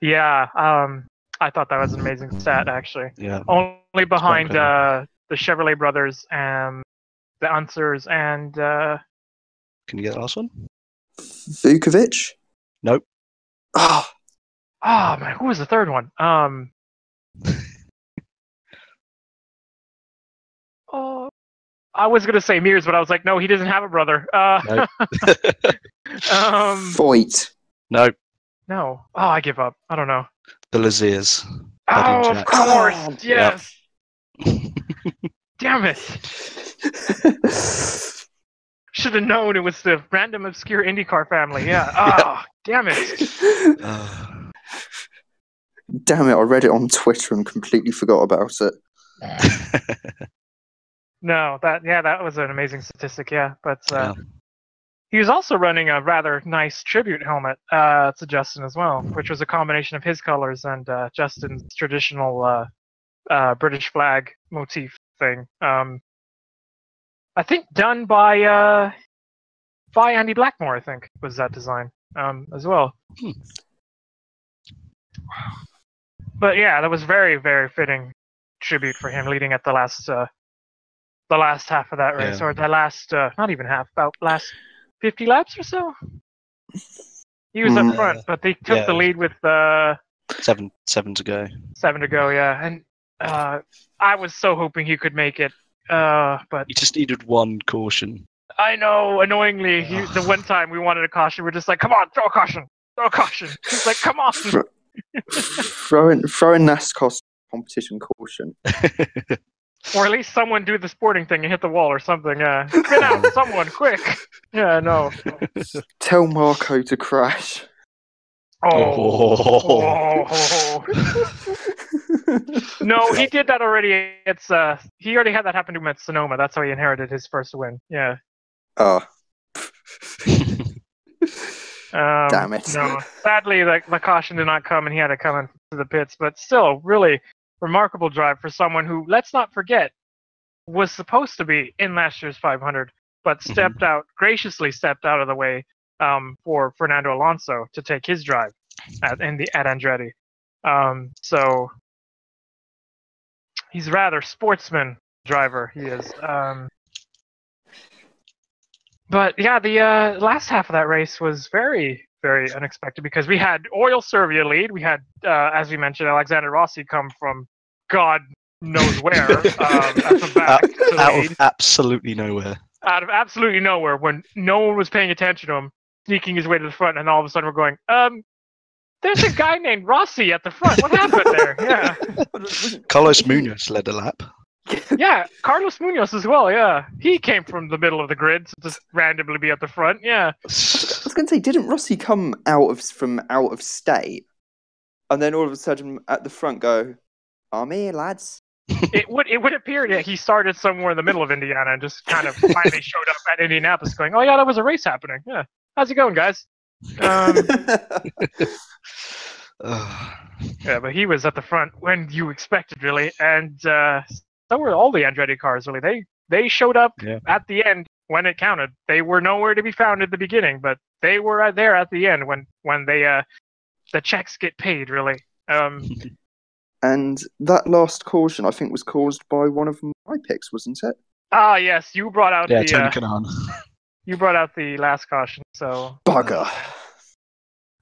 Yeah, I thought that was an amazing stat, actually. Yeah. Only behind the Chevrolet brothers and the Unsers and... Can you get the last one? Vukovic? Nope. Oh, man, who was the third one? I was going to say Mears, but I was like, no, he doesn't have a brother. Nope. Voigt. Nope. No. Oh, I give up. I don't know. The Laziers. Oh, of course. Yes. Yep. Damn it. Should have known it was the random obscure IndyCar family. Yeah. Oh, damn it. Damn it, I read it on Twitter and completely forgot about it. No, that was an amazing statistic, yeah. But he was also running a rather nice tribute helmet to Justin as well, which was a combination of his colors and Justin's traditional British flag motif thing. I think done by Andy Blackmore, I think, was that design as well. But yeah, that was very, very fitting tribute for him leading at the last half of that race, or the last, not even half, about last 50 laps or so. He was up front, but they took the lead with 7 to go. 7 to go, yeah. And I was so hoping he could make it, but He just needed one caution. I know, annoyingly, the one time we wanted a caution, we're just like, come on, throw a caution. He's like, come on. Throw in NASCAR competition caution. Or at least someone do the sporting thing and hit the wall or something. Spin out someone, quick. Yeah, no. Tell Marco to crash. Oh. No, he did that already. He already had that happen to him at Sonoma. That's how he inherited his first win. Yeah. Oh. Damn it. No, sadly, the caution did not come, and he had to come into the pits. But still, really remarkable drive for someone who, let's not forget, was supposed to be in last year's 500, but graciously stepped out of the way for Fernando Alonso to take his drive at Andretti. So he's rather sportsman driver. He is. But yeah, the last half of that race was very, very unexpected because we had Oil Serbia lead. We had, as we mentioned, Alexander Rossi come from God knows where at the back. Out of absolutely nowhere. Out of absolutely nowhere, when no one was paying attention to him, sneaking his way to the front, and all of a sudden we're going, there's a guy named Rossi at the front. What happened there? Yeah. Carlos Munoz led a lap. Yeah, Carlos Munoz as well, yeah. He came from the middle of the grid to just randomly be at the front, yeah. I was going to say, didn't Rossi come from out of state? And then all of a sudden at the front go, I'm here, lads. It would appear that he started somewhere in the middle of Indiana and just kind of finally showed up at Indianapolis going, oh yeah, that was a race happening. Yeah. How's it going, guys? Yeah, but he was at the front when you expected, really. And so were all the Andretti cars, really. They showed up at the end when it counted. They were nowhere to be found at the beginning, but they were there at the end when the checks get paid, really. And that last caution, I think, was caused by one of my picks, wasn't it? Ah, yes, you brought out Yeah, the Tony Kanaan. you brought out the last caution. So Bugger.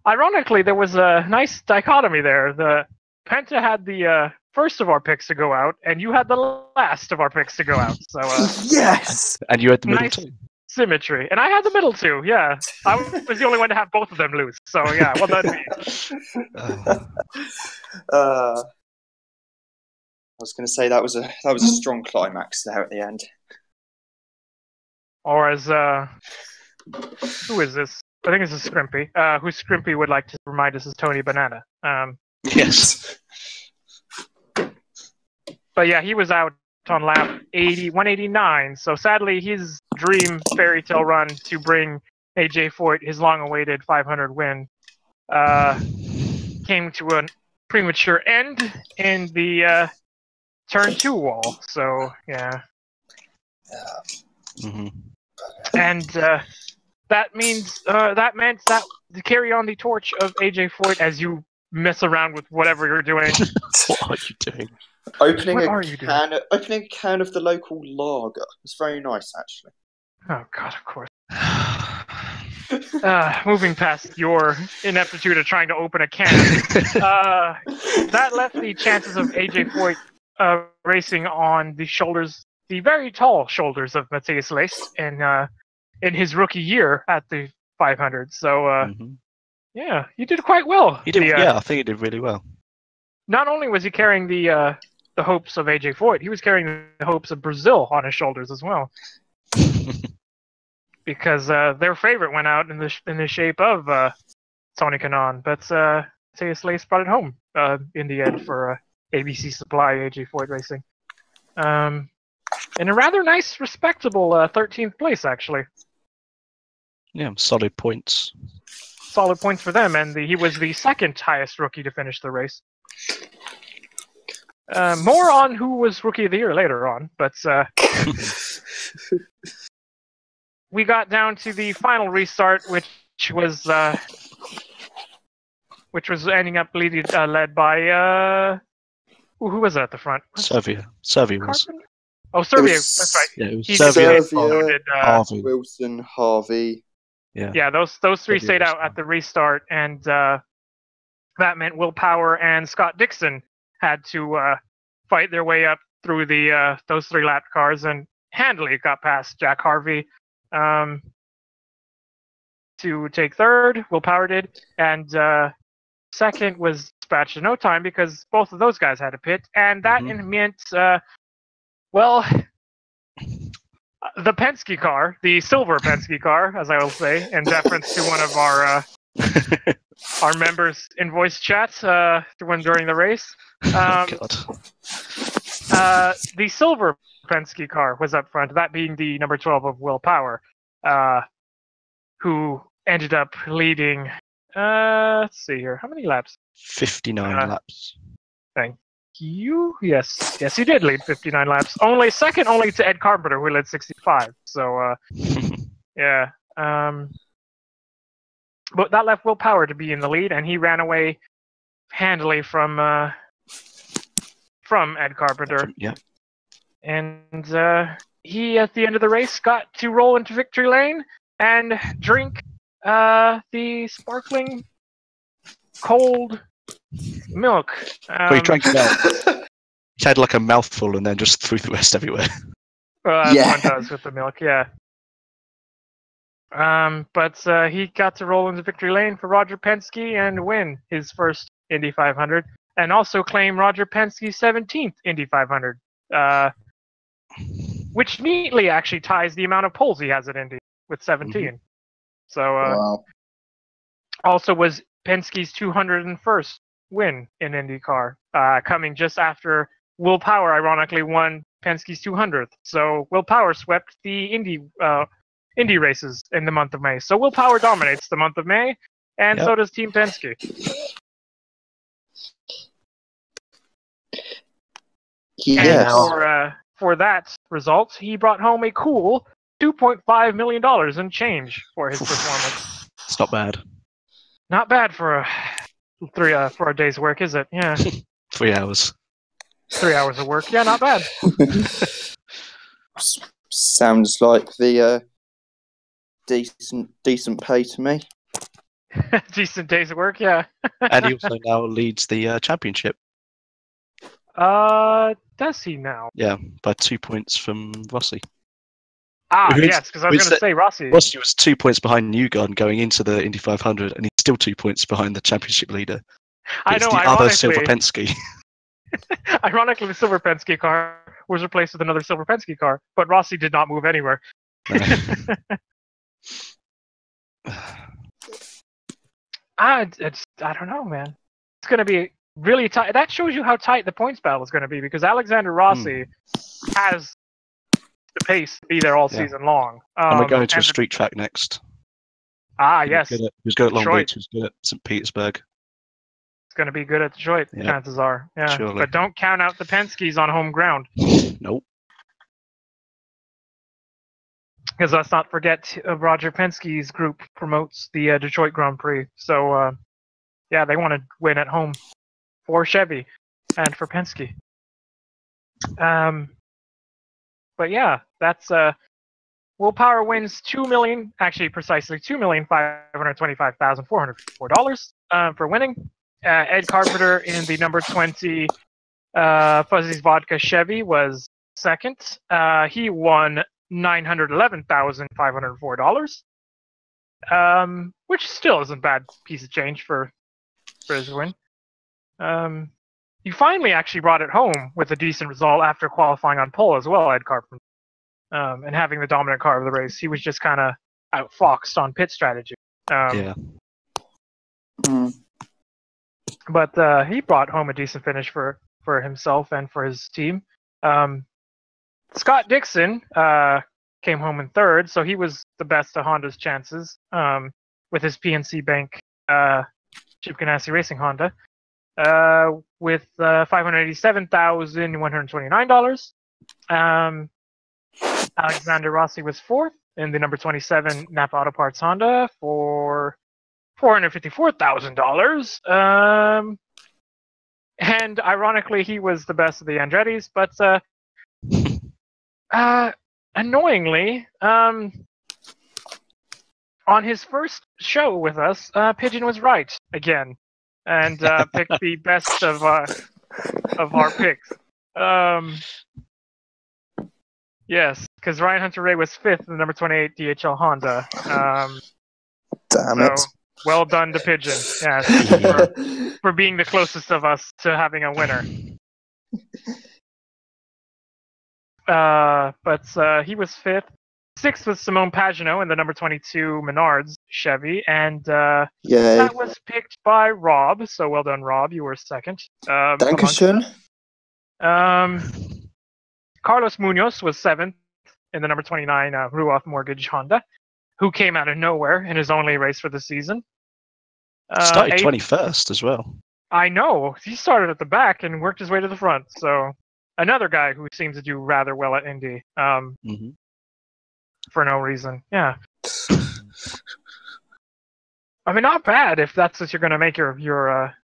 ironically, there was a nice dichotomy there. The Penta had the first of our picks to go out, and you had the last of our picks to go out. So Yes! And you had the middle nice too. symmetry. And I had the middle too. Yeah, I was the only one to have both of them lose. So yeah, well done me. I was going to say that was a strong climax there at the end. Or as who is this? I think this is Scrimpy. Who Scrimpy would like to remind us is Tony Banana. Yes. But yeah, he was out on lap 189. So sadly, his dream fairy tale run to bring AJ Foyt his long-awaited 500 win came to a premature end in the turn 2 wall. So yeah. Mm-hmm. And that meant that to carry on the torch of AJ Foyt as you mess around with whatever you're doing. What are you doing? Opening What a are you doing? can of the local lager. It's very nice, actually. Oh God, of course. Moving past your ineptitude of trying to open a can, that left the chances of AJ Foyt racing on the shoulders, the very tall shoulders of Matthias Leist in his rookie year at the 500. So yeah, you did quite well. He did. Yeah, I think he did really well. Not only was he carrying the hopes of AJ Foyt, he was carrying the hopes of Brazil on his shoulders as well. Because their favorite went out in the shape of Tony Kanaan, but Matthias Leist brought it home in the end for ABC Supply AJ Foyt Racing. In a rather nice, respectable 13th place, actually. Yeah, solid points. Solid points for them, and he was the second highest rookie to finish the race. More on who was Rookie of the Year later on, but we got down to the final restart, which was ending up led by who was at the front? Servia was. Oh, Servia. That's right. Yeah, it was He Servia, Harvey. Wilson, Harvey. Yeah, those three Servia stayed was out at the restart, and that meant Will Power and Scott Dixon had to fight their way up through the those 3 lap cars, and handily got past Jack Harvey to take third. Will Power did, and second was dispatched in no time because both of those guys had to pit, and that meant the Penske car, the silver Penske car, as I will say, in deference to one of our members in voice chat during the race. God. The silver Penske car was up front, that being the number 12 of Will Power, who ended up leading, let's see here, how many laps? 59 laps. Thank you. Yes, he did lead 59 laps. Second only to Ed Carpenter, who led 65. So, yeah. But that left Will Power to be in the lead, and he ran away handily from Ed Carpenter. Yeah. And he, at the end of the race, got to roll into victory lane and drink the sparkling cold milk. Well, he drank it out. He had like a mouthful and then just threw the rest everywhere. Well, that's one does with the milk, yeah. But he got to roll into victory lane for Roger Penske and win his first Indy 500, and also claim Roger Penske's 17th Indy 500, which neatly actually ties the amount of poles he has at Indy with 17. So, Wow. also was Penske's 201st win in IndyCar, coming just after Will Power ironically won Penske's 200th. So Will Power swept the Indy races in the month of May. So Will Power dominates the month of May, and so does Team Penske. Yes. And for that result, he brought home a cool $2.5 million in change for his performance. It's not bad. Not bad for a day's work, is it? Yeah. 3 hours. 3 hours of work. Yeah, not bad. Sounds like the decent pay to me. Decent days of work, yeah. And he also now leads the championship. Does he now? Yeah, by 2 points from Rossi. Yes, because I was going to say Rossi. Rossi was 2 points behind Newgarden going into the Indy 500, and he's still 2 points behind the championship leader. I know, the other silver Penske. Ironically, the silver Penske car was replaced with another silver Penske car, but Rossi did not move anywhere. I don't know, man. It's going to be really tight. That shows you how tight the points battle is going to be, because Alexander Rossi has the pace to be there all season long. And we're going to a street track next. Yes. Who's good at Long Beach? Who's good at St. Petersburg? It's going to be good at Detroit, chances are. Yeah, surely. But don't count out the Penske's on home ground. Nope. Because let's not forget, Roger Penske's group promotes the Detroit Grand Prix. So, they want to win at home for Chevy and for Penske. But yeah, that's Willpower wins precisely $2,525,404 for winning. Ed Carpenter in the number 20 Fuzzy's Vodka Chevy was second. He won $911,504, which still isn't a bad piece of change for his win. He finally actually brought it home with a decent result after qualifying on pole as well, Ed Carpenter, and having the dominant car of the race. He was just kind of outfoxed on pit strategy. But he brought home a decent finish for himself and for his team. Scott Dixon came home in third, so he was the best of Honda's chances with his PNC Bank Chip Ganassi Racing Honda with $587,129. Alexander Rossi was fourth in the number 27 Napa Auto Parts Honda for $454,000. And ironically, he was the best of the Andretti's, but annoyingly, on his first show with us, Pigeon was right again, and picked the best of our picks. Yes, because Ryan Hunter-Reay was fifth in the number 28 DHL Honda. Damn it. Well done to Pigeon, yes, for being the closest of us to having a winner. But he was fifth. Sixth was Simone Pagenaud in the number 22 Menards Chevy, and that was picked by Rob. So well done, Rob. You were second. Dankeschön. Carlos Munoz was seventh in the number 29 Ruoff Mortgage Honda, who came out of nowhere in his only race for the season. Started 21st as well. I know. He started at the back and worked his way to the front. So another guy who seems to do rather well at Indy for no reason. Yeah. I mean, not bad if that's what you're going to make your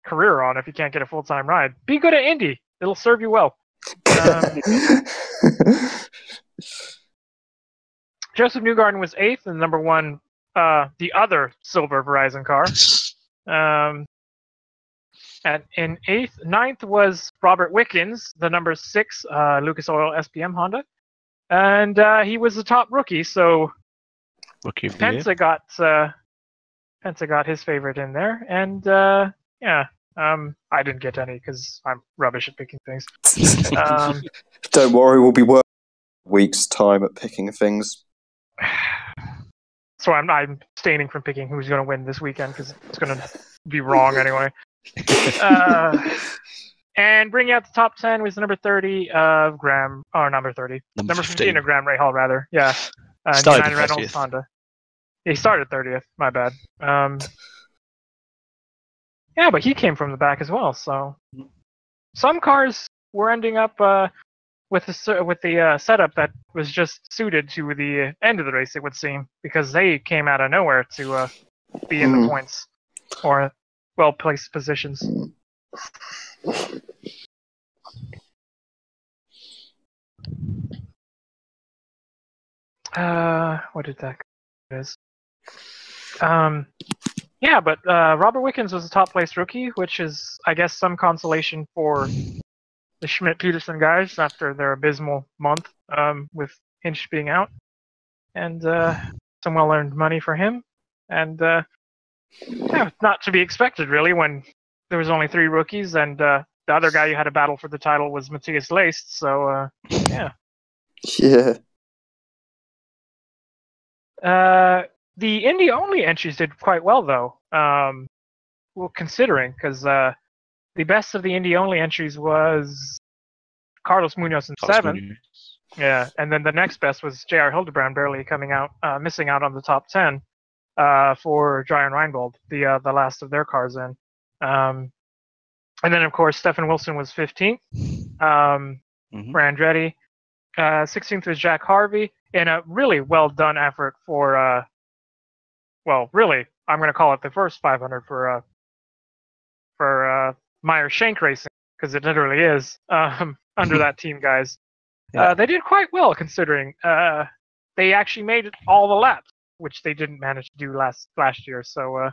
career on if you can't get a full-time ride. Be good at Indy. It'll serve you well. Joseph Newgarden was eighth in the number one, the other silver Verizon car. And in ninth was Robert Wickens, the number 6 Lucas Oil SPM Honda. And he was the top rookie, so Rookie of the year. Pensa got his favorite in there. And I didn't get any because I'm rubbish at picking things. Don't worry, we'll be working a week's time at picking things. So I'm abstaining from picking who's going to win this weekend because it's going to be wrong anyway. And bringing out the top 10 was number 30 of Graham, or number 30, number 15 of Graham Rahal, rather. Yeah, Started United Reynolds Honda. He started 30th. My bad. Yeah, but he came from the back as well. So some cars were ending up with the setup that was just suited to the end of the race, it would seem, because they came out of nowhere to be in the points or well-placed positions. What did that is? Yeah, but Robert Wickens was a top place rookie, which is, I guess, some consolation for the Schmidt-Peterson guys after their abysmal month with Hinch being out, and some well-earned money for him, and yeah, not to be expected really when there was only 3 rookies, and the other guy who had a battle for the title was Matthias Leist. So yeah. Yeah. The Indy only entries did quite well though. Well, considering because the best of the Indy only entries was Carlos Munoz in 7th. Yeah, and then the next best was J.R. Hildebrand barely coming out, missing out on the top 10 for Jyan Reinbold, the last of their cars in. And then of course Stefan Wilson was 15th for Andretti. 16th was Jack Harvey in a really well done effort for well, really, I'm going to call it the first 500 for Meyer Shank Racing, because it literally is under that team, guys. Yeah. They did quite well considering they actually made it all the laps, which they didn't manage to do last year. So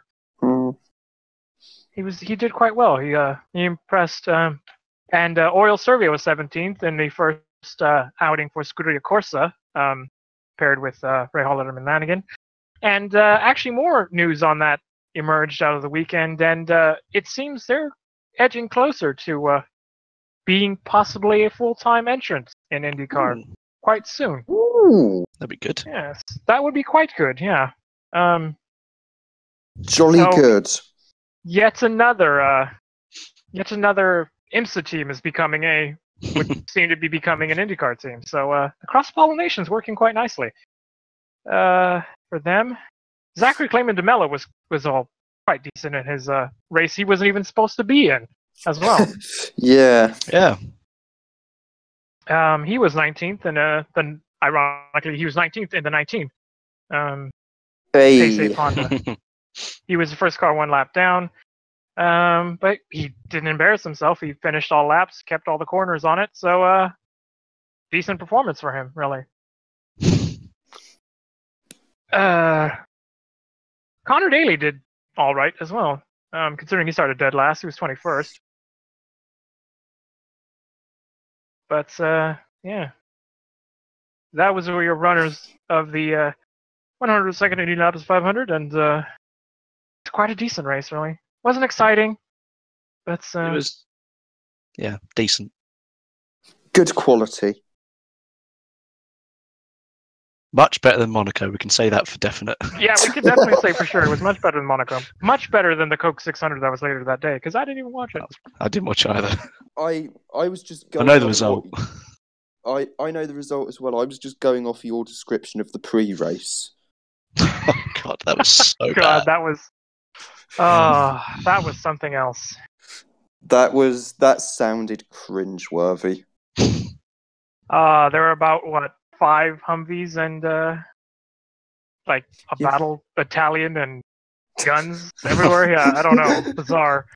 he did quite well. He impressed. And Oriol Servia was 17th in the first outing for Scuderia Corsa, paired with Ray Holliday and Lanigan. And actually more news on that emerged out of the weekend, and it seems they're edging closer to being possibly a full-time entrant in IndyCar quite soon. Ooh. That'd be good. Yes, that would be quite good, yeah. Jolly good. Yet another IMSA team is would seem to be becoming an IndyCar team. So the cross-pollination is working quite nicely. For them, Zachary Clayman DeMello was all quite decent in his race he wasn't even supposed to be in as well. Yeah. He was 19th, and then ironically he was 19th in the 19. Hey. Honda. He was the first car 1 lap down, but he didn't embarrass himself. He finished all laps, kept all the corners on it, so decent performance for him, really. Connor Daly did all right as well, considering he started dead last. He was 21st. But yeah, that was your runners of the 102nd Indianapolis 500, and it's quite a decent race, really. Wasn't exciting, but It was, decent. Good quality. Much better than Monaco. We can say that for definite. Yeah, we can definitely say for sure it was much better than Monaco. Much better than the Coke 600 that was later that day, because I didn't even watch it. I didn't watch either. I was just I going know the result. I know the result as well. I was just going off your description of the pre-race. Oh God, that was so God, bad. that was something else. That sounded cringeworthy. There were about 5 Humvees and like a battle battalion and guns everywhere. Yeah, I don't know. Bizarre.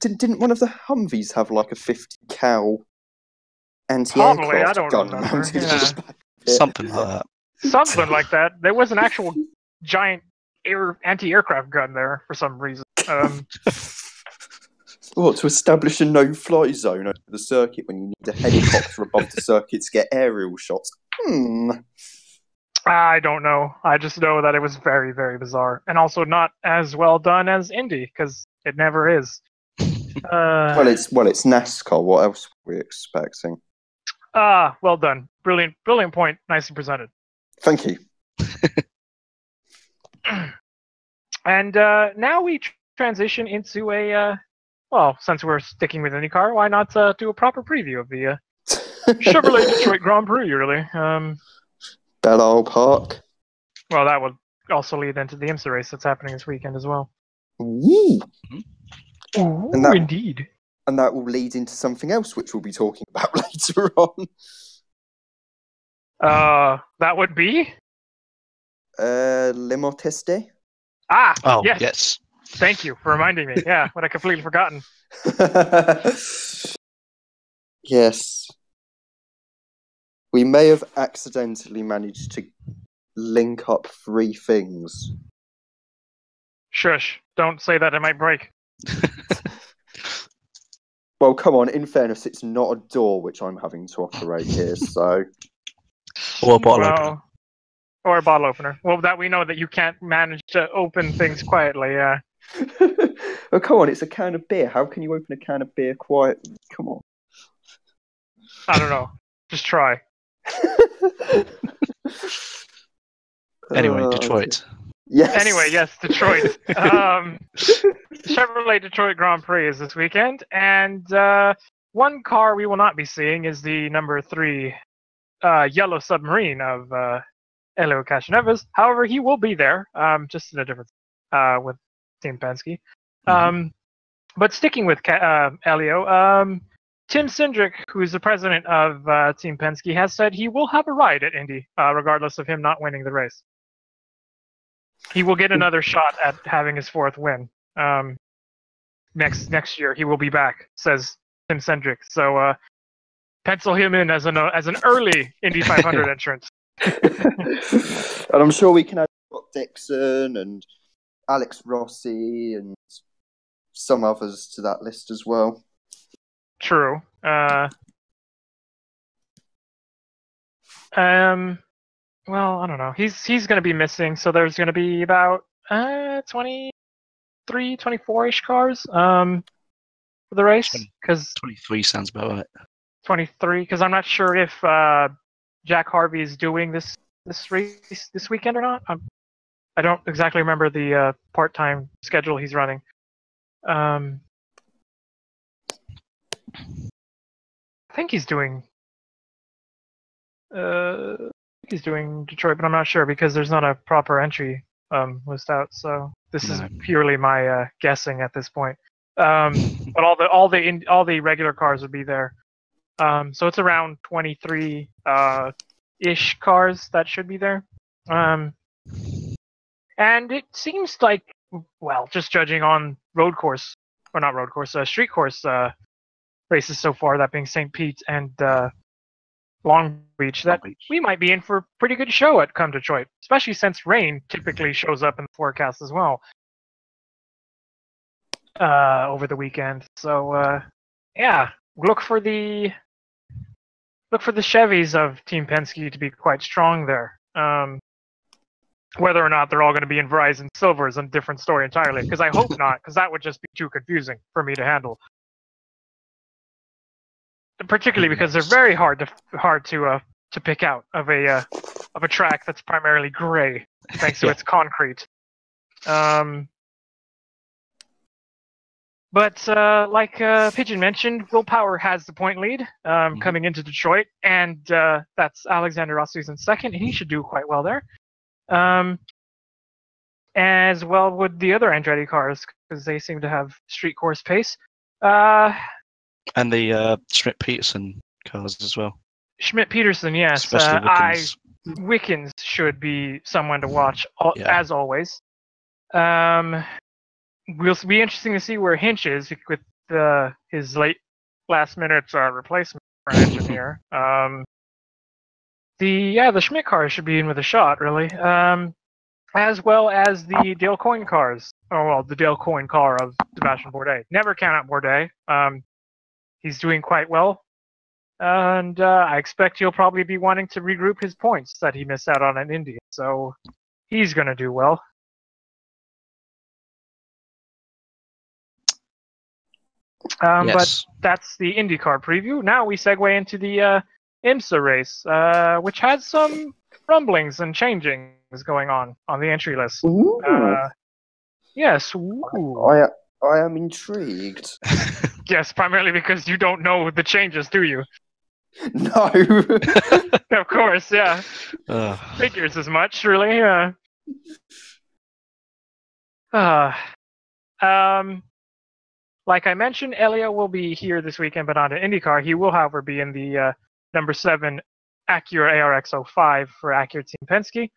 Didn't one of the Humvees have like a 50 cal Probably, I anti-aircraft don't gun remember. mounted Yeah. on the back of it? Something like that. Something like that. There was an actual giant anti-aircraft gun there for some reason. What, to establish a no-fly zone over the circuit when you need a helicopter above the circuit to get aerial shots? I don't know. I just know that it was very, very bizarre, and also not as well done as Indy, because it never is. Well, it's NASCAR. What else were we expecting? Well done. Brilliant point. Nicely presented. Thank you. And now we transition into a, well, since we're sticking with IndyCar, why not do a proper preview of the Chevrolet Detroit Grand Prix, really? Belle Isle Park. Well, that would also lead into the IMSA race that's happening this weekend as well. Ooh. Ooh, And that- indeed. And that will lead into something else which we'll be talking about later on. That would be? Le Morteste? Oh, yes. yes. Thank you for reminding me. Yeah, what I completely forgotten. Yes. We may have accidentally managed to link up 3 things. Shush! Don't say that; it might break. Well, come on. In fairness, it's not a door which I'm having to operate here, so. Or a bottle opener. Or a bottle opener. Well, that we know that you can't manage to open things quietly. Yeah. Oh, come on! It's a can of beer. How can you open a can of beer quietly? Come on. I don't know. Just try. Anyway, Detroit. Yes. Anyway, yes, Detroit. Chevrolet Detroit Grand Prix is this weekend, and one car we will not be seeing is the number 3 Yellow Submarine of Elio Castroneves. However, he will be there, just in a different with Team Penske. But sticking with Elio, Tim Cindric, who is the president of Team Penske, has said he will have a ride at Indy, regardless of him not winning the race. He will get another shot at having his 4th win. Next year, he will be back, says Tim Cindric. So pencil him in as an early Indy 500 entrant. And I'm sure we can add Scott Dixon and Alex Rossi and some others to that list as well. True. Well, I don't know. He's going to be missing, so there's going to be about 23, 24-ish cars for the race. 23 sounds about right. 23, because I'm not sure if Jack Harvey is doing this race this weekend or not. I don't exactly remember the part-time schedule he's running. I think he's doing Detroit, but I'm not sure because there's not a proper entry list out. So this is purely my guessing at this point. But all the regular cars would be there. So it's around 23 ish cars that should be there. And it seems like, well, just judging on street course races so far, that being St. Pete and Long Beach, we might be in for a pretty good show at Come Detroit, especially since rain typically shows up in the forecast as well over the weekend. So yeah, look for the Chevys of Team Penske to be quite strong there. Whether or not they're all going to be in Verizon Silver is a different story entirely, because I hope not, because that would just be too confusing for me to handle. Particularly because they're very hard to pick out of a track that's primarily gray, thanks to its concrete. But like Pigeon mentioned, Will Power has the point lead coming into Detroit, and that's Alexander Rossi's in second, and he should do quite well there. As well with the other Andretti cars, because they seem to have street course pace. And the Schmidt-Peterson cars as well. Schmidt-Peterson, yes. Especially Wickens. Wickens should be someone to watch, as always. Will be interesting to see where Hinch is with his last-minute replacement for an engineer. The Schmidt cars should be in with a shot, really. As well as the Dale Coyne cars. Oh, well, the Dale Coyne car of Sebastian Bourdais. Never count out Bourdais. He's doing quite well. And I expect he'll probably be wanting to regroup his points that he missed out on in Indy. So he's going to do well. Yes. But that's the IndyCar preview. Now we segue into the IMSA race, which has some rumblings and changings going on the entry list. Ooh. Yes. Ooh. I am intrigued. Yes, primarily because you don't know the changes, do you? No. Of course, yeah. Figures as much, really. Like I mentioned, Elio will be here this weekend, but not in IndyCar. He will, however, be in the number 7 Acura ARX-05 for Acura Team Penske,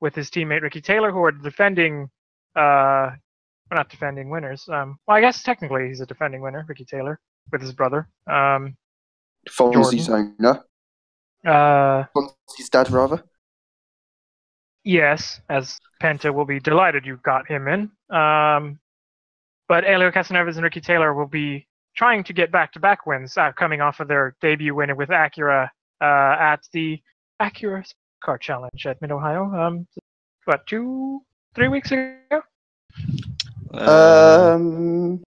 with his teammate Ricky Taylor, who are defending. Not defending winners. Well, I guess technically he's a defending winner, Ricky Taylor, with his brother. Fonzie's owner. Fonzie's dad, rather. Yes, as Penta will be delighted you got him in. But Elio Castroneves and Ricky Taylor will be trying to get back-to-back wins, coming off of their debut win with Acura at the Acura Car Challenge at Mid-Ohio. 3 weeks ago? Um,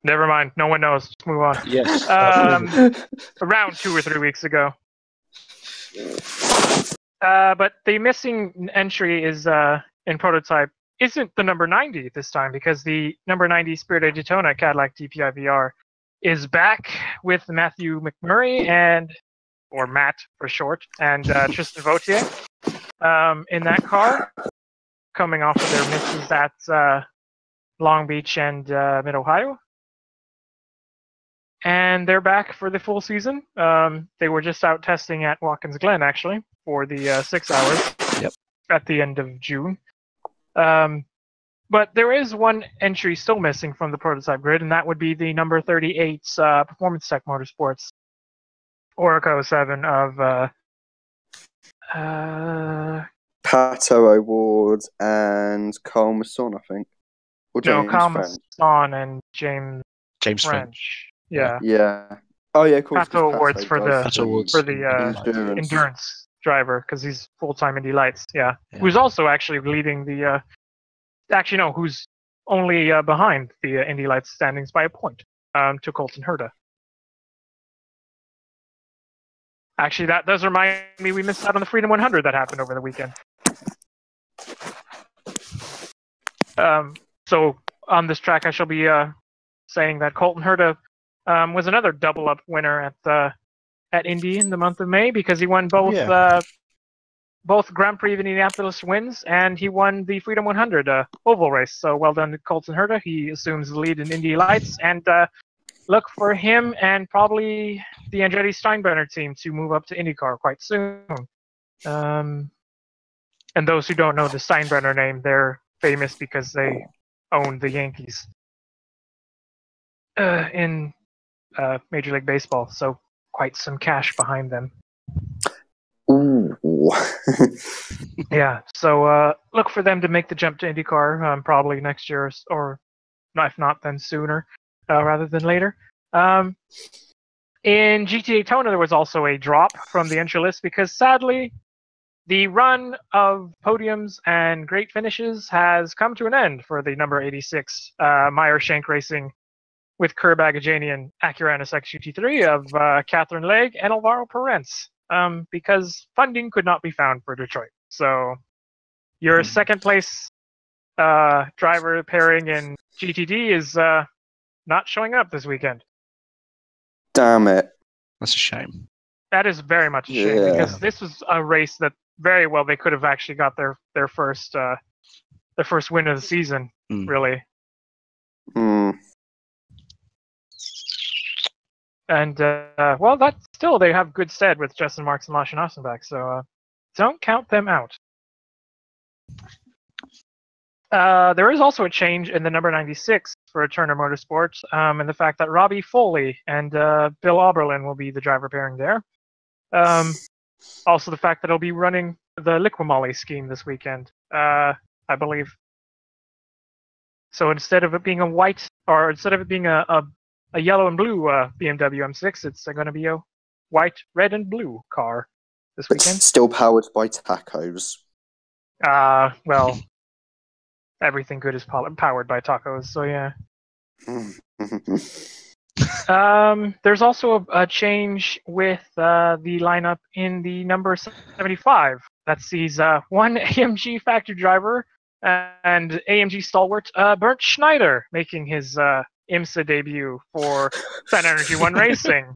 Never mind. No one knows. Just move on. Yes. Around 2 or 3 weeks ago. But the missing entry is in prototype isn't the number 90 this time, because the number 90 Spirit of Daytona Cadillac DPI VR is back with Matthew McMurray or Matt for short, and Tristan Vautier in that car, coming off of their misses at Long Beach and Mid-Ohio. And they're back for the full season. They were just out testing at Watkins Glen, actually, for the 6 hours at the end of June. But there is one entry still missing from the prototype grid, and that would be the number 38 Performance Tech Motorsports Oracle 07 of Pato Award and Carl Masson, I think. Or James Carl French. Masson and James French. French. Yeah. Yeah. Oh yeah, of course. Pato Awards for the endurance driver, because he's full-time Indy Lights. Yeah. Who's also actually leading the. Who's only behind the Indy Lights standings by a point to Colton Herta. Actually, that does remind me we missed out on the Freedom 100 that happened over the weekend. So on this track, I shall be saying that Colton Herta was another double-up winner at Indy in the month of May, because he won both Grand Prix of Indianapolis wins, and he won the Freedom 100 oval race. So well done to Colton Herta. He assumes the lead in Indy Lights, and look for him and probably the Andretti Steinbrenner team to move up to IndyCar quite soon. And those who don't know the Steinbrenner name, they're famous because they own the Yankees in Major League Baseball. So quite some cash behind them. Ooh. Yeah, so look for them to make the jump to IndyCar probably next year, or if not, then sooner rather than later. In GT Daytona, there was also a drop from the entry list because, sadly, the run of podiums and great finishes has come to an end for the number 86 Meyer Shank Racing with Kerr Bagajanian Acura NSX GT3 of Catherine Legge and Alvaro Perez. Because funding could not be found for Detroit. So your second place driver pairing in GTD is not showing up this weekend. Damn it. That's a shame. That is very much a shame, because this was a race that very well they could have actually got their first win of the season, really. And, that's still, they have good stead with Justin Marks and Martian Ossenbach, so don't count them out. There is also a change in the number 96 for Turner Motorsports, and the fact that Robbie Foley and Bill Oberlin will be the driver pairing there. Also the fact that he'll be running the Liquimolly scheme this weekend, I believe. So instead of it being a yellow and blue BMW M6, it's going to be a white, red, and blue car this weekend. Still powered by tacos. Well, everything good is powered by tacos, so yeah. There's also a change with the lineup in the number 75 that sees one AMG factory driver and AMG stalwart Bernd Schneider making his IMSA debut for Sun Energy One Racing.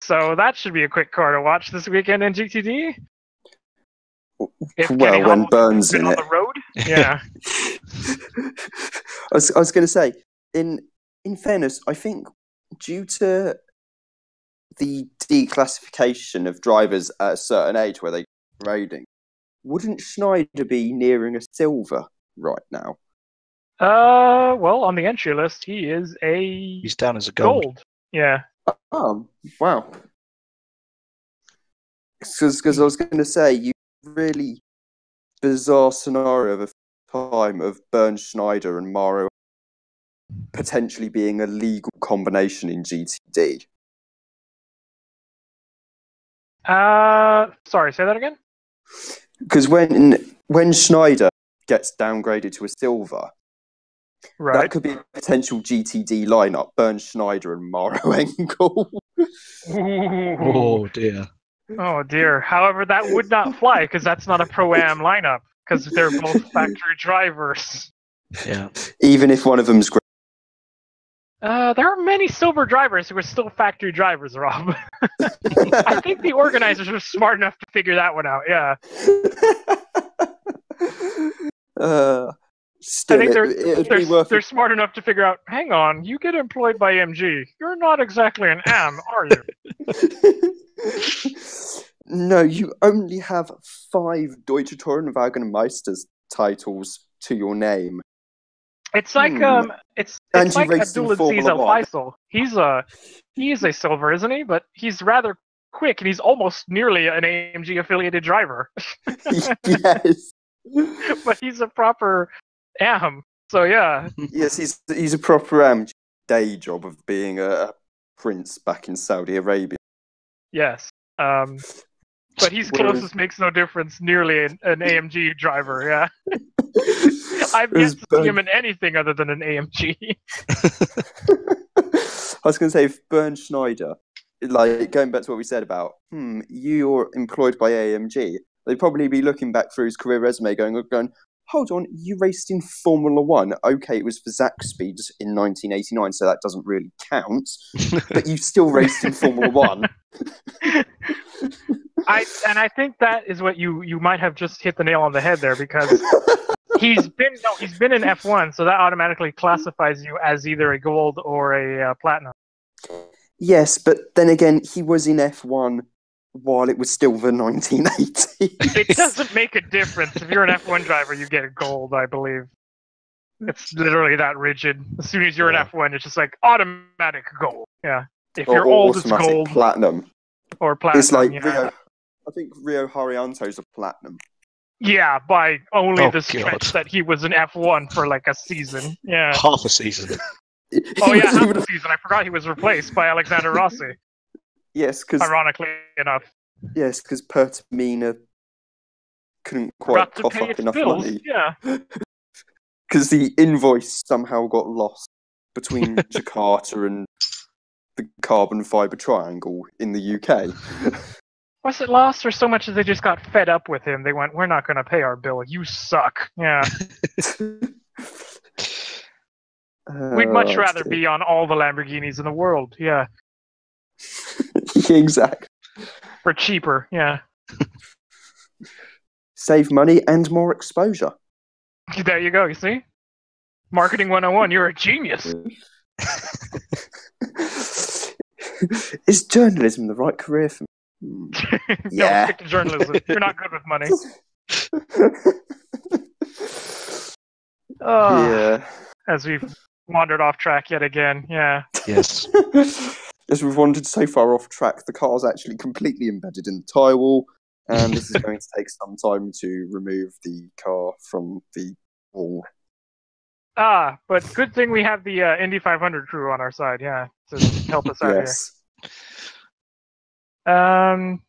So that should be a quick car to watch this weekend in GTD. When Burn's in on it. The road, yeah. I was going to say, in fairness, I think due to the declassification of drivers at a certain age where they go raiding, wouldn't Schneider be nearing a silver right now? Well, on the entry list, he's down as a gold. Yeah. Oh, wow. Because I was going to say, you really bizarre scenario of a time of Bernd Schneider and Mario potentially being a legal combination in GTD. Sorry, say that again? Because when Schneider gets downgraded to a silver, Right. that could be a potential GTD lineup: Bernd Schneider and Mario Engel. Oh dear. Oh dear. However, that would not fly because that's not a Pro-Am lineup because they're both factory drivers. Yeah. Even if one of them's great. There are many silver drivers who are still factory drivers, Rob. I think the organizers are smart enough to figure that one out, yeah. Still, I think it'd be worth they're smart enough to figure out, hang on, you get employed by MG. You're not exactly an AM, are you? No, you only have 5 Deutsche Tourenwagen Meisters titles to your name. It's like it's And you like raced in Abdulaziz Formula Al One. Faisal. He's a silver, isn't he? But he's rather quick, and he's almost nearly an AMG affiliated driver. Yes. But he's a proper AM. So yeah. Yes, he's a proper day job of being a prince back in Saudi Arabia. Yes. But he's closest makes no difference. Nearly an AMG driver. Yeah. I've yet to see him in anything other than an AMG. I was going to say, if Bernd Schneider, like going back to what we said about, you're employed by AMG, they'd probably be looking back through his career resume going, hold on, you raced in Formula One. Okay, it was for Zach Speeds in 1989, so that doesn't really count. But you still raced in Formula One. I think that is what you might have just hit the nail on the head there, because he's been in F1, so that automatically classifies you as either a gold or a platinum. Yes, but then again, he was in F1 while it was still the 1980s. It doesn't make a difference. If you're an F1 driver, you get a gold, I believe. It's literally that rigid. As soon as you're an F1, it's just like automatic gold. Yeah. If you're old, it's gold. Platinum. Or platinum. It's like yeah. I think Rio Haryanto's a platinum. Yeah, by only the stretch that he was in F1 for like a season. Yeah. Half a season. Half a season. I forgot he was replaced by Alexander Rossi. Yes, because ironically enough. Yes, because Pertamina couldn't quite cough up enough money. Yeah. Because the invoice somehow got lost between Jakarta and the carbon fibre triangle in the UK. Was it lost, or so much as they just got fed up with him? They went, we're not going to pay our bill. You suck. Yeah. We'd much rather be on all the Lamborghinis in the world. Yeah. Exactly. For cheaper. Yeah. Save money and more exposure. There you go. You see? Marketing 101. You're a genius. Is journalism the right career for me? Don't stick to journalism. You're not good with money. Yeah. As we've wandered off track yet again. Yeah. Yes. As we've wandered so far off track, the car's actually completely embedded in the tyre wall, and this is going to take some time to remove the car from the wall. But good thing we have the Indy500 crew on our side, yeah, to help us out Yes. here.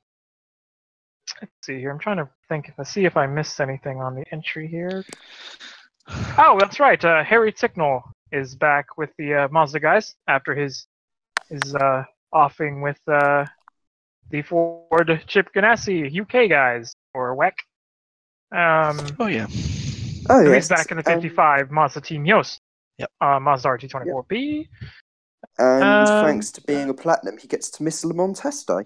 Let's see here. I'm trying to see if I missed anything on the entry here. Oh, that's right. Harry Ticknell is back with the Mazda guys after his offing with the Ford Chip Ganassi UK guys, or WEC. Yes. He's back in the 55 Mazda Team Yost. Yep. Mazda RT24B. Yep. And thanks to being a platinum, he gets to miss Le Mans Test Day.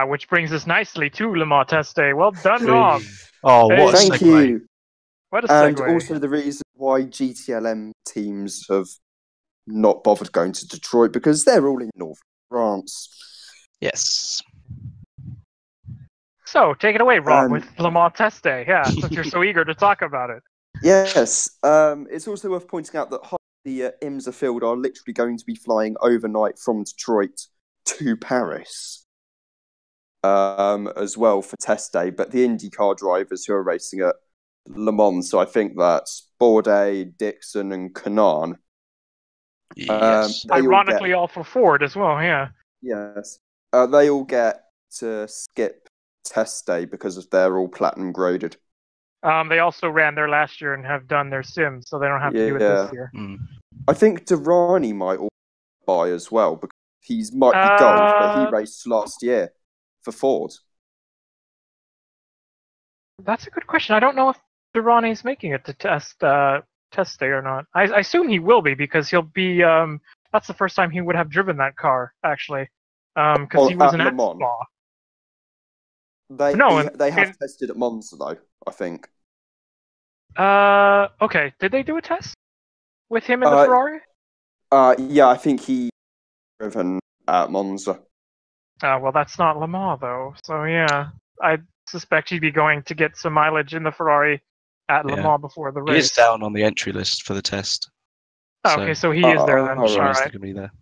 Which brings us nicely to Le Mans Test Day. Well done, Rob. Oh, what a Thank segue. you. What a segue. And also the reason why GTLM teams have not bothered going to Detroit, because they're all in North France. Yes. So, take it away, Rob, with Le Mans Test Day. Yeah, since you're so eager to talk about it. Yes. It's also worth pointing out that half the IMSA field are literally going to be flying overnight from Detroit to Paris. as well for test day, but the IndyCar drivers who are racing at Le Mans, so I think that's Bourdais, Dixon, and Kanaan. Yes. Ironically, all for Ford as well, yeah. Yes. They all get to skip test day because they're all platinum graded. They also ran there last year and have done their sims, so they don't have to do it this year. I think Durrani might all buy as well, because he might be gold, but he raced last year for Ford. That's a good question. I don't know if Durrani's making it to test day or not. I assume he will be, because he'll be. That's the first time he would have driven that car, actually, because he was an Spa. They have tested at Monza though, I think. Okay. Did they do a test with him in the Ferrari? Yeah, I think he driven at Monza. Well, that's not Le Mans though, so yeah, I suspect he'd be going to get some mileage in the Ferrari at Le Mans before the race. He is down on the entry list for the test. Okay, so he is there then. All right. Right. Be there.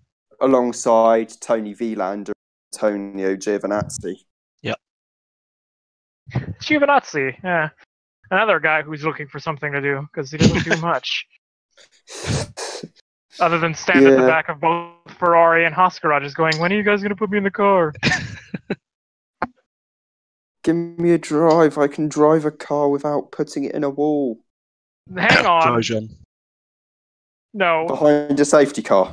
Alongside Tony Vilander and Antonio Giovinazzi. Yep. Giovinazzi, yeah. Another guy who's looking for something to do, because he doesn't do much. Other than stand at the back of both Ferrari and Haas garages going, when are you guys going to put me in the car? Give me a drive. I can drive a car without putting it in a wall. Hang on. No. Behind a safety car.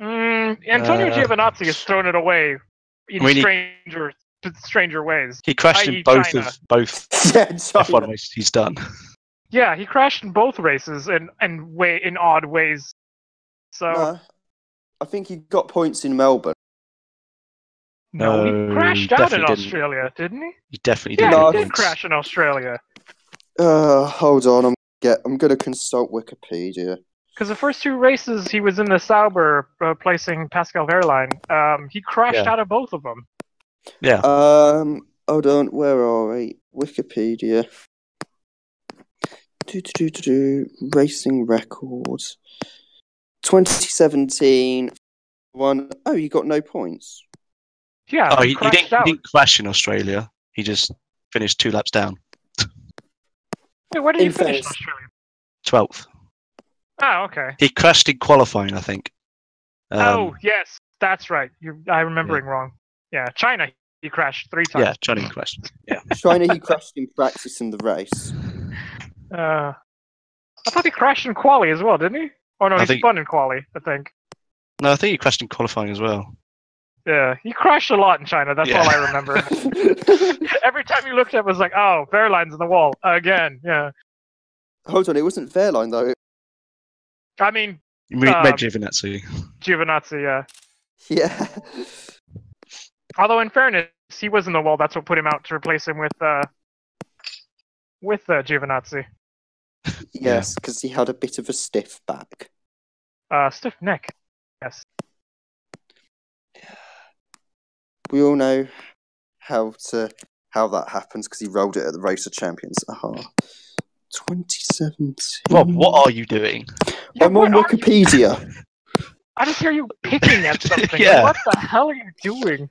Antonio Giovinazzi has thrown it away in stranger ways. He crashed in both F1 races he's done. Yeah, he crashed in both races in odd ways. So I think he got points in Melbourne. No, he crashed out in Australia, didn't he? He definitely did. Yeah, he did crash in Australia. Hold on, I'm going to consult Wikipedia. Because the first two races, he was in the Sauber, replacing Pascal Wehrlein. He crashed out of both of them. Yeah. Hold on, where are we? Wikipedia. Racing records. 2017. Oh, you got no points. Yeah. Oh, he didn't crash in Australia. He just finished 2 laps down. Wait, where did he finish in Australia? 12th. Oh, okay. He crashed in qualifying, I think. Oh, yes, that's right. I'm remembering wrong. Yeah, China, he crashed 3 times. Yeah, China, he crashed. Yeah. China, he crashed in practice in the race. I thought he crashed in quali as well, didn't he? Oh no, he spun in quali, I think. No, I think he crashed in qualifying as well. Yeah, he crashed a lot in China. That's all I remember. Every time you looked at it, it was like, oh, Wehrlein's in the wall again. Yeah. Hold on, it wasn't Wehrlein though. I mean, you meant Giovinazzi. Giovinazzi, yeah. Yeah. Although, in fairness, he was in the wall. That's what put him out to replace him with Giovinazzi. Yes, because he had a bit of a stiff back. Stiff neck. Yes. We all know how that happens because he rolled it at the Race of Champions. 2017. Rob, what are you doing? Yeah, I'm on Wikipedia. I just hear you picking at something. Yeah. What the hell are you doing?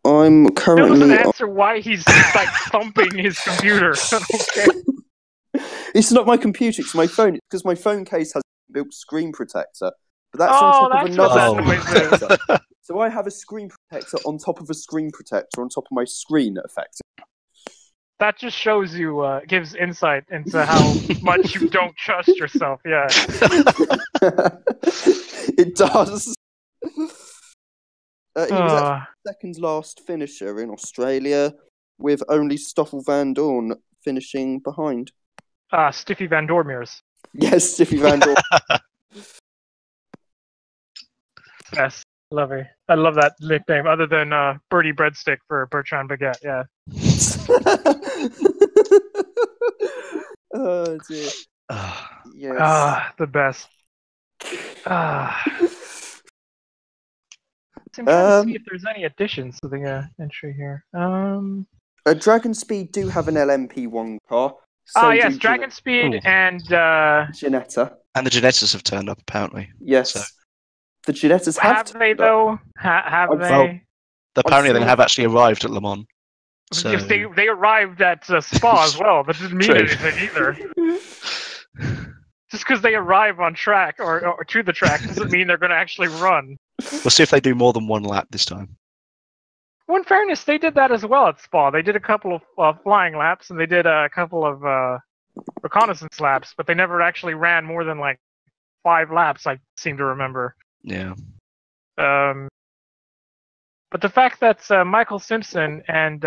I'm currently. That doesn't answer why he's like thumping his computer. Okay. It's not my computer. It's my phone. Because my phone case has a built screen protector, but that's on top of another screen protector. So I have a screen protector on top of a screen protector on top of my screen, effectively. That just shows you, gives insight into how much you don't trust yourself. Yeah. It does. He was actually second last finisher in Australia, with only Stoffel Van Dorn finishing behind. Stiffy Van Dormeers. Yes, Stiffy Van Dorn. Yes, lovely. I love that nickname, other than Birdie Breadstick for Bertrand Baguette, yeah. Oh, dear. Yes. The best. I'm trying to see if there's any additions to the entry here. Dragon Speed do have an LMP1 car. Yes, Dragon Speed and Ginetta. And the Ginettas have turned up, apparently. Yes. So. The Ginettas Have they though? Have I've- they? Well, apparently they seen- have actually arrived at Le Mans. So Because they arrived at Spa as well. That didn't mean True. anything either. Just because they arrive on track or to the track doesn't mean they're going to actually run. we'll see if they do more than one lap this time. Well, in fairness, they did that as well at Spa. They did a couple of flying laps and they did a couple of reconnaissance laps, but they never actually ran more than like 5 laps, I seem to remember. Yeah. But the fact that Michael Simpson and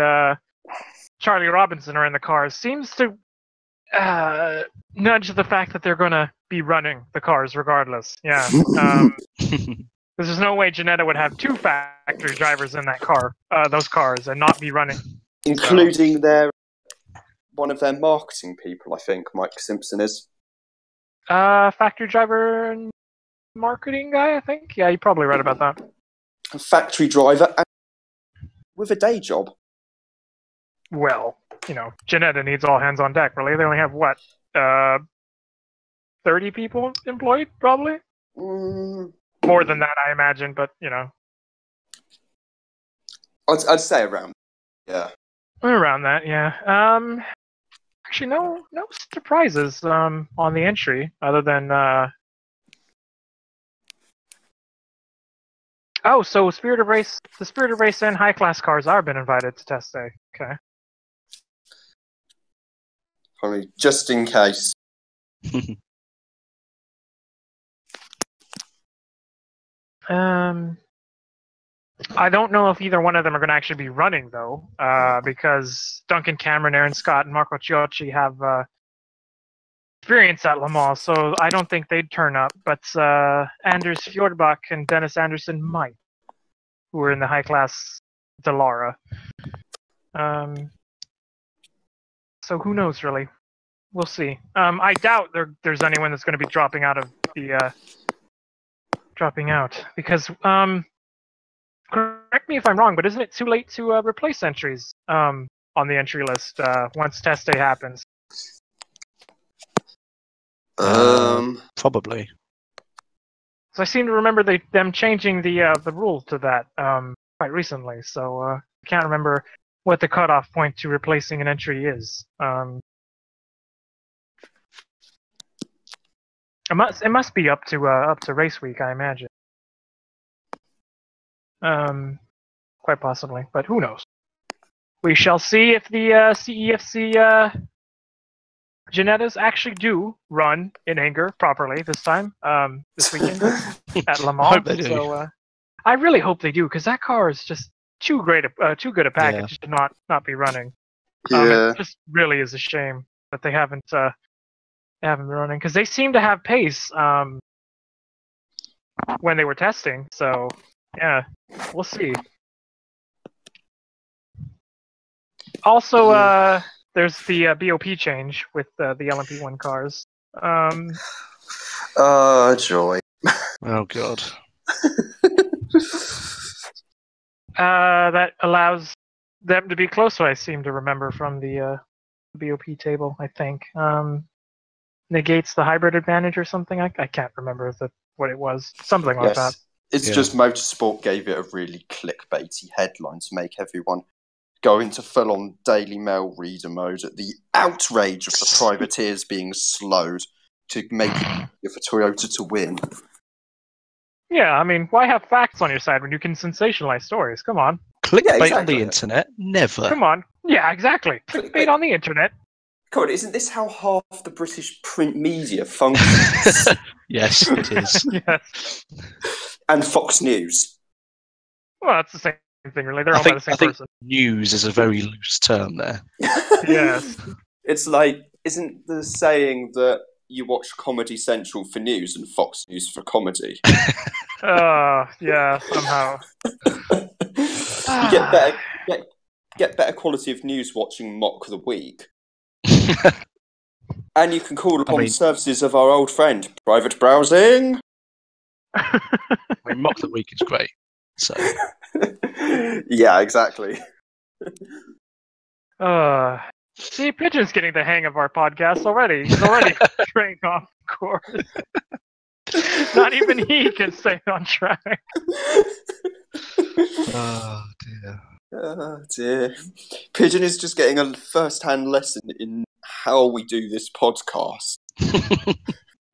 Charlie Robinson are in the cars seems to nudge the fact that they're going to be running the cars regardless. Yeah. Because there's no way Ginetta would have 2 factory drivers in that car, those cars, and not be running. Including one of their marketing people, I think, Mike Simpson is. Factory driver and marketing guy, I think. Yeah, you're probably right about that. A factory driver and with a day job. Well, Ginetta needs all hands on deck, really. They only have, 30 people employed, probably? More than that, I imagine, but, I'd say around. Yeah. Around that, yeah. Actually, no surprises on the entry, other than... Oh, so the Spirit of Race and high class cars are been invited to test day. Okay. Probably just in case. I don't know if either one of them are going to actually be running though, because Duncan Cameron, Aaron Scott, and Marco Ciocci have experience at Le Mans, so I don't think they'd turn up. But Anders Fjordbach and Dennis Anderson might, who are in the high class Dallara. So who knows, really? We'll see. I doubt there's anyone that's going to be dropping out because correct me if I'm wrong, but isn't it too late to replace entries on the entry list once test day happens? Probably. So I seem to remember them changing the rule to that quite recently. So I can't remember what the cutoff point to replacing an entry is. It must be up to race week, I imagine. Quite possibly, but who knows? We shall see if the CEFC Ginettas actually do run in anger properly this time, this weekend at Le Mans. I hope they do. So I really hope they do, because that car is just too good a package to not be running. Yeah. It just really is a shame that they haven't been running, because they seem to have pace when they were testing. So yeah, we'll see. Also, there's the BOP change with the LMP1 cars. Oh, joy. Oh god. That allows them to be closer, I seem to remember from the BOP table, I think. Negates the hybrid advantage or something. I can't remember what it was. Something like that. It's just Motorsport gave it a really clickbaity headline to make everyone go into full-on Daily Mail reader mode at the outrage of the privateers being slowed to make it easier for Toyota to win. Yeah, I mean, why have facts on your side when you can sensationalize stories? Come on. Clickbait on the internet? Never. Come on. Yeah, exactly. Clickbait on the internet. Come on, isn't this how half the British print media functions? Yes, it is. Yes. And Fox News. Well, it's the same thing, really. They're all by the same person. News is a very loose term there. Yes. It's like, isn't the saying that you watch Comedy Central for news and Fox News for comedy? Yeah, somehow. You get better quality of news watching Mock the Week. And you can call upon the services of our old friend, Private Browsing. Mock the Week is great. So yeah, exactly. See, Pigeon's getting the hang of our podcast already. He's already straying off course. Not even he can stay on track. Oh dear. Oh dear. Pigeon is just getting a first-hand lesson in how we do this podcast.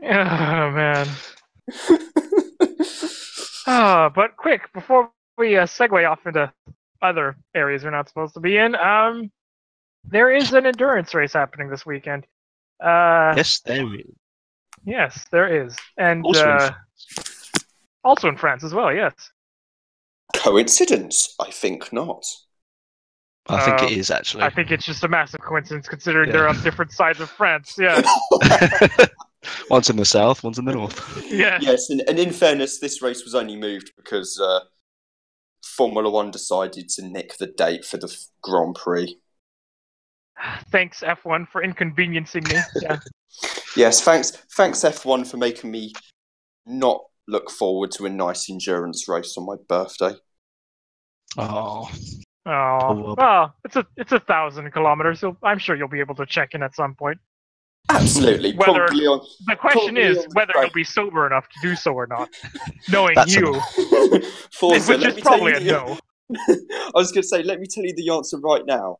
Oh, man. But quick, before we segue off into other areas we're not supposed to be in, there is an endurance race happening this weekend. Yes, there is. Yes, there is. And Also in France. also in France as well, yes. Coincidence? I think not. I think it is actually. I think it's just a massive coincidence considering Yeah. they're on different sides of France, yeah. One's in the south, one's in the north. Yeah. Yes, and in fairness, this race was only moved because Formula One decided to nick the date for the Grand Prix. Thanks, F1, for inconveniencing me. Yeah. Yes, thanks F1 for making me not look forward to a nice endurance race on my birthday. Oh, Oh, well, it's 1,000 kilometers. So I'm sure you'll be able to check in at some point. Absolutely. Whether- Probably on, The question Probably is on the whether track. you'll be sober enough to do so or not. Knowing That's you, Forza, which let is me tell probably you a the- no. I was going to say, let me tell you the answer right now.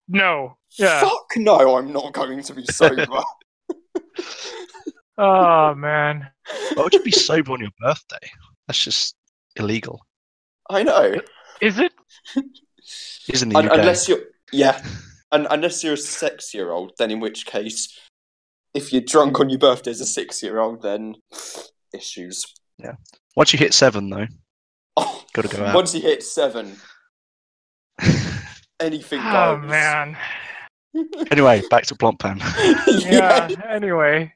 No. Yeah. Fuck no, I'm not going to be sober. Oh man. why would you be sober on your birthday? That's just illegal. I know. Is it? Is in the UK. Unless you're, unless you're a 6-year-old, then in which case, if you're drunk on your birthday as a 6-year-old, then issues. Once you hit 7, though, Oh, got to go out. once you hit 7, anything goes. Oh man. Anyway, back to Plompan. Yeah. Anyway.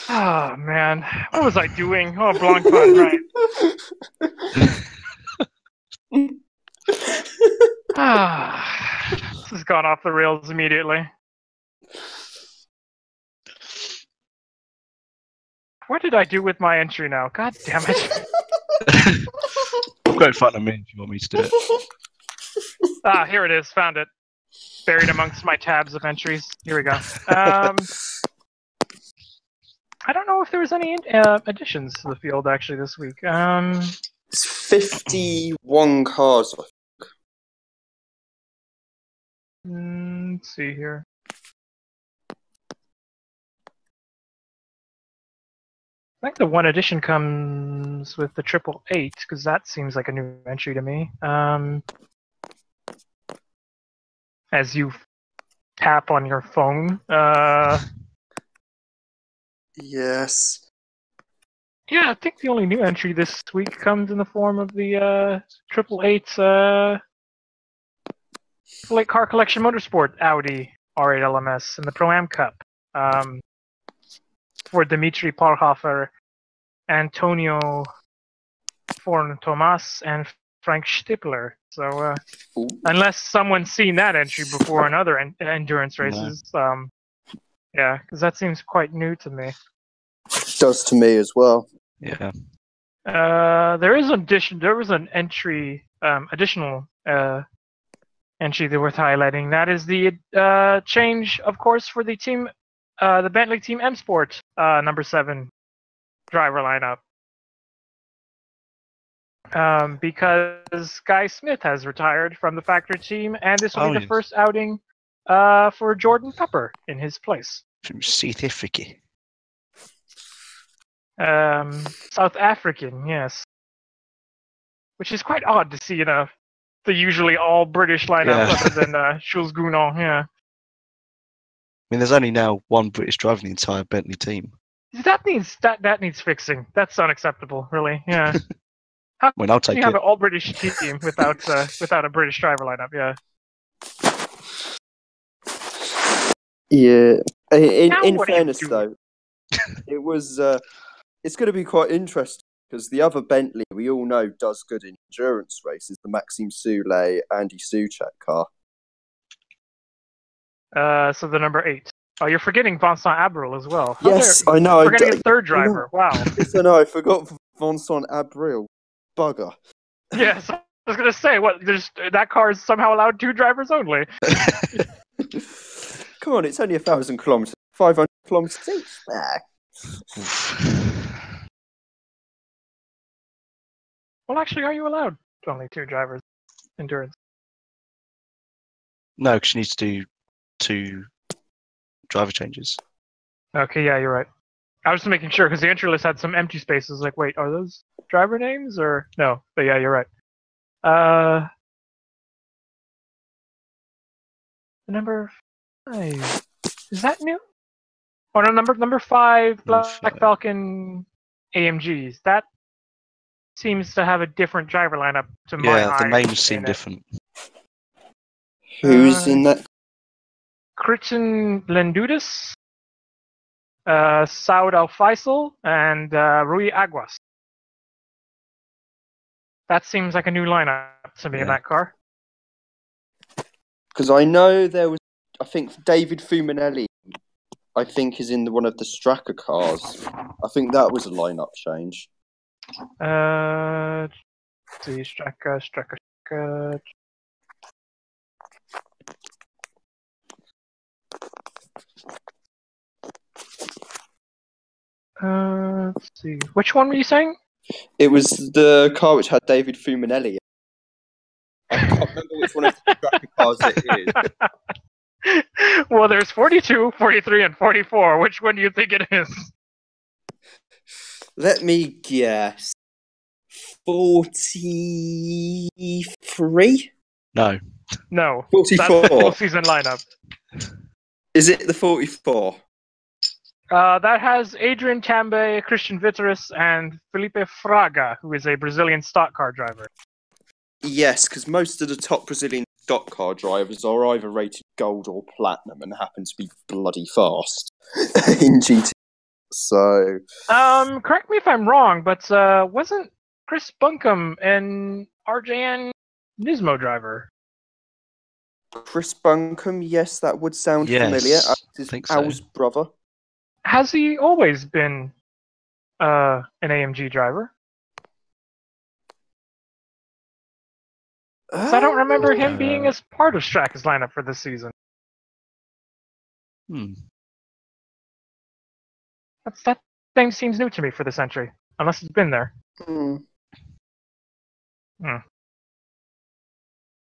Oh man. What was I doing? Oh, Blancpain, right. This has gone off the rails immediately. What did I do with my entry now? God damn it. I've got it in front of me if you want me to do it. Ah, here it is. Found it. Buried amongst my tabs of entries. Here we go. I don't know if there was any additions to the field actually this week. It's 51 cars. Let's see here. I think the one addition comes with the 888 because that seems like a new entry to me. As you tap on your phone. Yes. Yeah, I think the only new entry this week comes in the form of the 888 Late Car Collection Motorsport Audi R8 LMS in the Pro-Am Cup for Dimitri Parhofer, Antonio Forn Tomas, and Frank Stippler. So, Ooh. unless someone's seen that entry before in other endurance races, yeah, because that seems quite new to me. Does to me as well. Yeah. There is there was an entry, additional entry that worth highlighting. That is the change, of course, for the team, the Bentley Team M Sport number 7 driver lineup. Because Guy Smith has retired from the factory team, and this will be the first outing for Jordan Pepper in his place. From South Africa. South African, yes. Which is quite odd to see in the usually all British lineup other than Jules Gounon, yeah. I mean, there's only now one British driver in the entire Bentley team. That needs fixing. That's unacceptable, really. Yeah. How Well, I'll take can you have it. an all British team without a British driver lineup? Yeah. Yeah. Now In what do you fairness, do? though, it was. It's going to be quite interesting because the other Bentley we all know does good in endurance races, the Maxime Soulet, Andy Souchak car. So the number 8. Oh, you're forgetting Vincent Abril as well. Yes, I know. Forgetting a third driver. Wow. Yes, I know. I forgot Vincent Abril. Bugger. Yes, I was gonna say that car is somehow allowed 2 drivers only. Come on, it's only 1,000 kilometers, 500 kilometers each. Well, actually, are you allowed only 2 drivers endurance? No, because you need to do 2 driver changes. Okay, yeah, you're right. I was just making sure because the entry list had some empty spaces. Like, wait, are those driver names or no? But yeah, you're right. Number 5, is that new? Oh no, number 5, Number Black 5. Falcon AMGs. That seems to have a different driver lineup to my Yeah, the eye. names seem in it. different. Who's in that? Christian Lendudis, Saud Al Faisal, and Rui Aguas. That seems like a new lineup to me in Yeah. that car. Because I know there was, I think David Fuminelli, I think, is in one of the Straka cars. I think that was a lineup change. Let's see, Straka. Let's see. Which one were you saying? It was the car which had David Fuminelli. I can't remember which one of the Straka cars it is. Well, there's 42, 43, and 44. Which one do you think it is? Let me guess. 43? No. No. 44. That's the full season lineup. Is it the 44? That has Adrian Tambe, Christian Viteris, and Felipe Fraga, who is a Brazilian stock car driver. Yes, because most of the top Brazilian stock car drivers are either rated gold or platinum and happen to be bloody fast in GT. So, Correct me if I'm wrong, but wasn't Chris Buncombe an RJN Nismo driver? Chris Buncombe, yes, that would sound familiar. Yes, His think so. Al's brother. Has he always been an AMG driver? 'Cause I don't remember him being as part of Straka's lineup for this season. That name seems new to me for this entry, unless it's been there.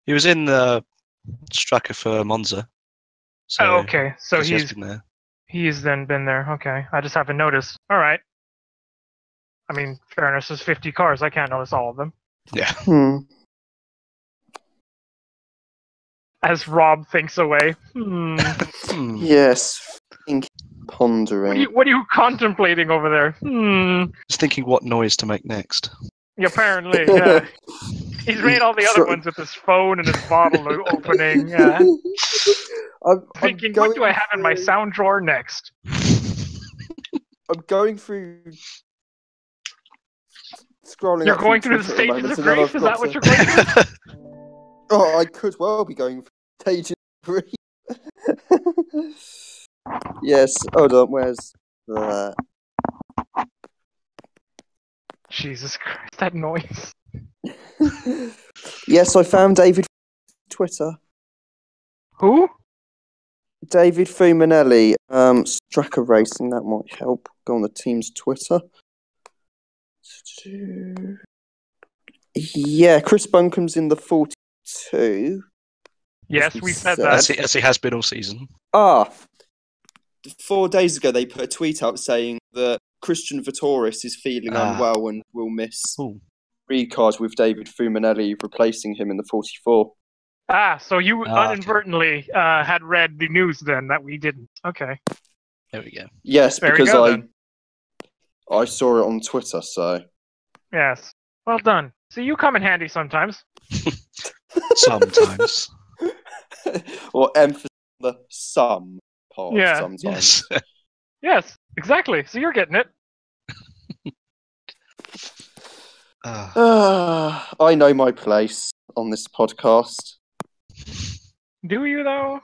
He was in the Straka for Monza. So Oh, okay, so he's been there. He's then been there. Okay, I just haven't noticed. All right. I mean, fairness, there's 50 cars. I can't notice all of them. Yeah. As Rob thinks away. Yes, pondering. What are you contemplating over there? Just thinking what noise to make next. Apparently, yeah. He's made all the other ones with his phone and his bottle opening. Yeah. I'm thinking, what do I have in my sound drawer next? I'm going through... Scrolling. You're going through the stages of grief? Is that what you're going through? Oh, I could well be going through stages of grief. Yes, hold on, where's that? Jesus Christ, that noise. Yes, I found David Twitter. Who? David Fuminelli, Straka Racing, that might help. Go on the team's Twitter. Yeah, Chris Buncombe's in the 42. Yes, we said that. As he has been all season. 4 days ago they put a tweet out saying that Christian Vitoris is feeling unwell and will miss recars with David Fuminelli replacing him in the 44. So you inadvertently had read the news then that we didn't. Okay. There we go. Yes, there because go, I saw it on Twitter, so... Yes. Well done. See, you come in handy sometimes. Sometimes. Or emphasis on the some part sometimes. Yes. Yes, exactly. So you're getting it. I know my place on this podcast. Do you, though?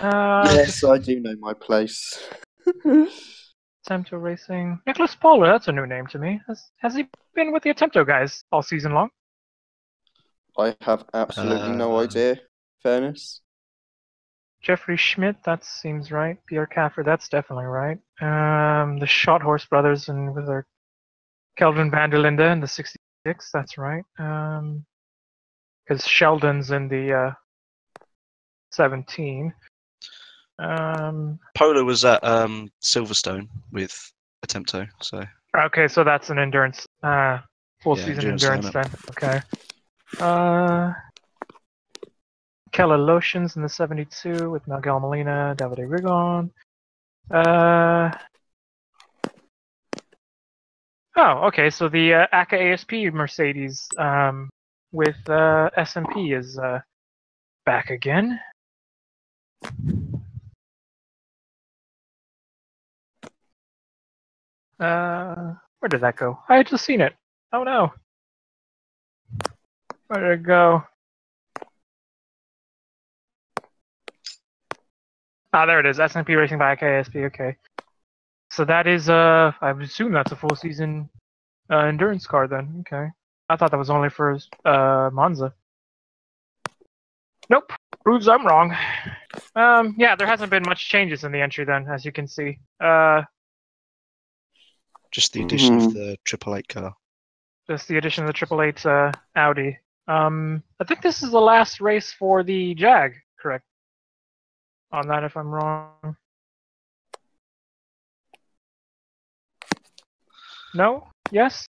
Yes, I do know my place. Attempto Racing. Nicholas Poller, that's a new name to me. Has he been with the Attempto guys all season long? I have absolutely no idea, fairness. Jeffrey Schmidt, that seems right. Pierre Caffer, that's definitely right. The Shot Horse brothers and with their Kelvin van der Linde in the 66, that's right. Because Sheldon's in the 17. Polo was at Silverstone with Attempto, so Okay, so that's an endurance, full Yeah, season endurance endurance then. Okay. Keller Lotions in the 72 with Miguel Molina, Davide Rigon. Oh, okay. So the ACA ASP Mercedes with SMP is back again. Where did that go? I had just seen it. Oh no. Where did it go? Ah, there it is. SMP Racing by ACA ASP. Okay. So that is I would assume that's a full season endurance car then. Okay. I thought that was only for Monza. Nope. Proves I'm wrong. Yeah, there hasn't been much changes in the entry then, as you can see. just the addition of the 888 car. Just the addition of the 888 Audi. I think this is the last race for the Jag, correct? On that, if I'm wrong. No? Yes?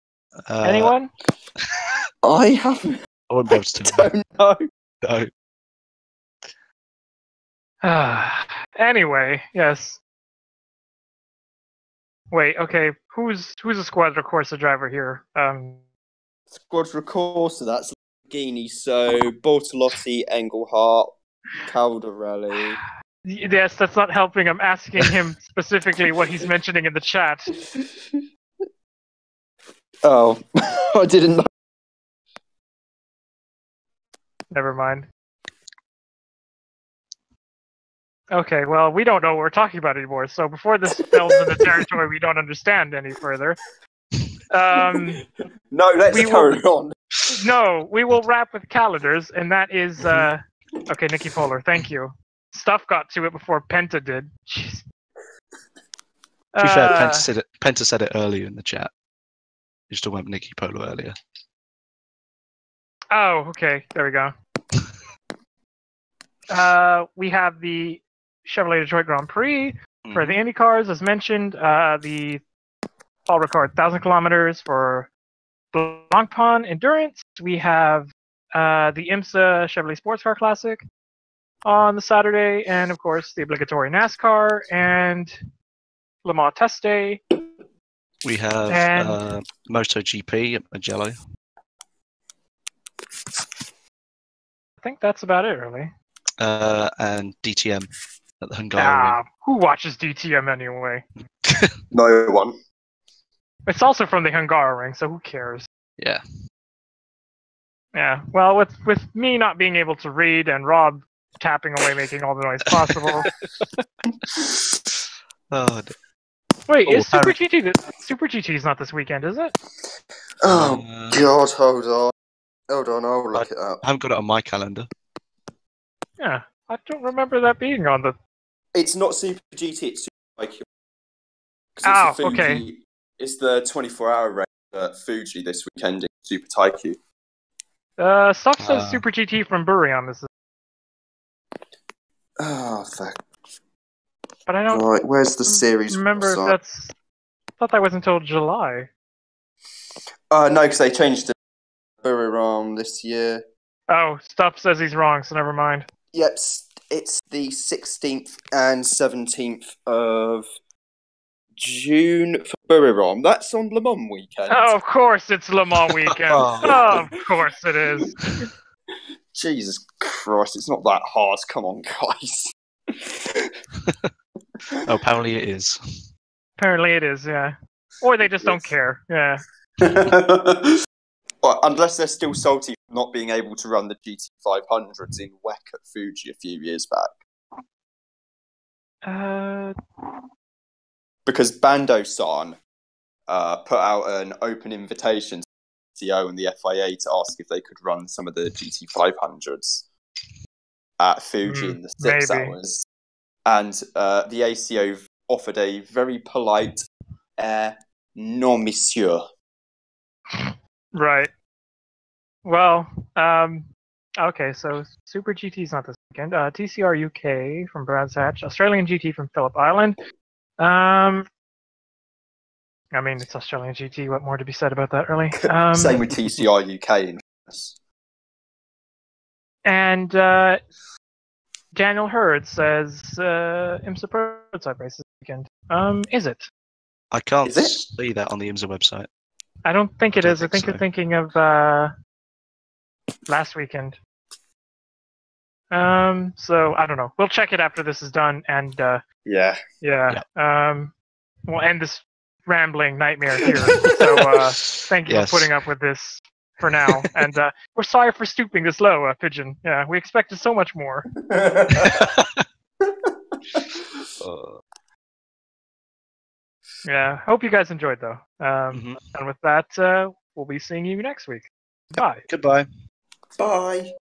Anyone? I haven't. I won't be able to tell. Don't know. No. Anyway, yes. Wait, okay. Who's a Squadra Corsa driver here? Squadra Corsa, that's Lamborghini. So Bortolotti, Engelhart, Caldarelli. Yes, that's not helping. I'm asking him specifically what he's mentioning in the chat. Oh, I didn't know. Never mind. Okay, well, we don't know what we're talking about anymore, so before this delves into territory we don't understand any further, No, let's carry on. No, we will wrap with calendars, and that is, okay, Nikki Polar, thank you. Stuff got to it before Penta did. Jeez. To be fair, Penta said it earlier in the chat. You just went Nikki Polo earlier. Oh, okay, there we go. We have the Chevrolet Detroit Grand Prix for the Indy cars, as mentioned. The Paul Ricard 1,000 kilometers for Blancpain Endurance. We have the IMSA Chevrolet Sports Car Classic on the Saturday, and of course the obligatory NASCAR and Le Mans Test Day. We have MotoGP at Magello. I think that's about it, really. And DTM at the Hungarian. Who watches DTM anyway? No one. It's also from the Hungaroring, so who cares? Yeah. Yeah. Well, with me not being able to read and Rob tapping away, making all the noise possible. Oh, wait, is Super GT? Super GT is not this weekend, is it? Oh God! Hold on. I'll look it up. I haven't got it on my calendar. Yeah, I don't remember that being on the. It's not Super GT. It's Super Taikyu. Oh, okay. It's the 24-hour race at Fuji this weekend in Super Taikyu. Stuff says Super GT from Buriram. This is. Oh, fuck. But I don't. Right, where's the series? Remember, that's. I thought that was until July. No, because they changed to Buriram this year. Oh, Stuff says he's wrong, so never mind. Yep, it's the 16th and 17th of June for Buriram. That's on Le Mans weekend. Oh, of course it's Le Mans weekend. Of course it is. Jesus Christ, it's not that hard. Come on, guys. Oh, apparently it is. Apparently it is, yeah. Or they just don't care, yeah. Well, unless they're still salty for not being able to run the GT500s in WEC at Fuji a few years back. Because Bando-san put out an open invitation to the TO and the FIA to ask if they could run some of the GT500s. at Fuji in the 6 maybe. hours. And the ACO offered a very polite, non, monsieur. Right. Well, okay, so Super GT's not this weekend. TCR UK from Brands Hatch. Australian GT from Phillip Island. I mean, it's Australian GT. What more to be said about that, really? Same with TCR UK. In And Daniel Hurd says IMSA prototype race this weekend. Is it? I can't Is it? see that on the IMSA website. I don't think it don't is. I think think so. you're thinking of last weekend. So I don't know. We'll check it after this is done, and yeah. we'll end this rambling nightmare here. So thank you Yes. for putting up with this for now, and we're sorry for stooping this low, Pigeon. Yeah, we expected so much more. Yeah, hope you guys enjoyed though. Mhm. And with that, we'll be seeing you next week. Bye. Goodbye. Bye.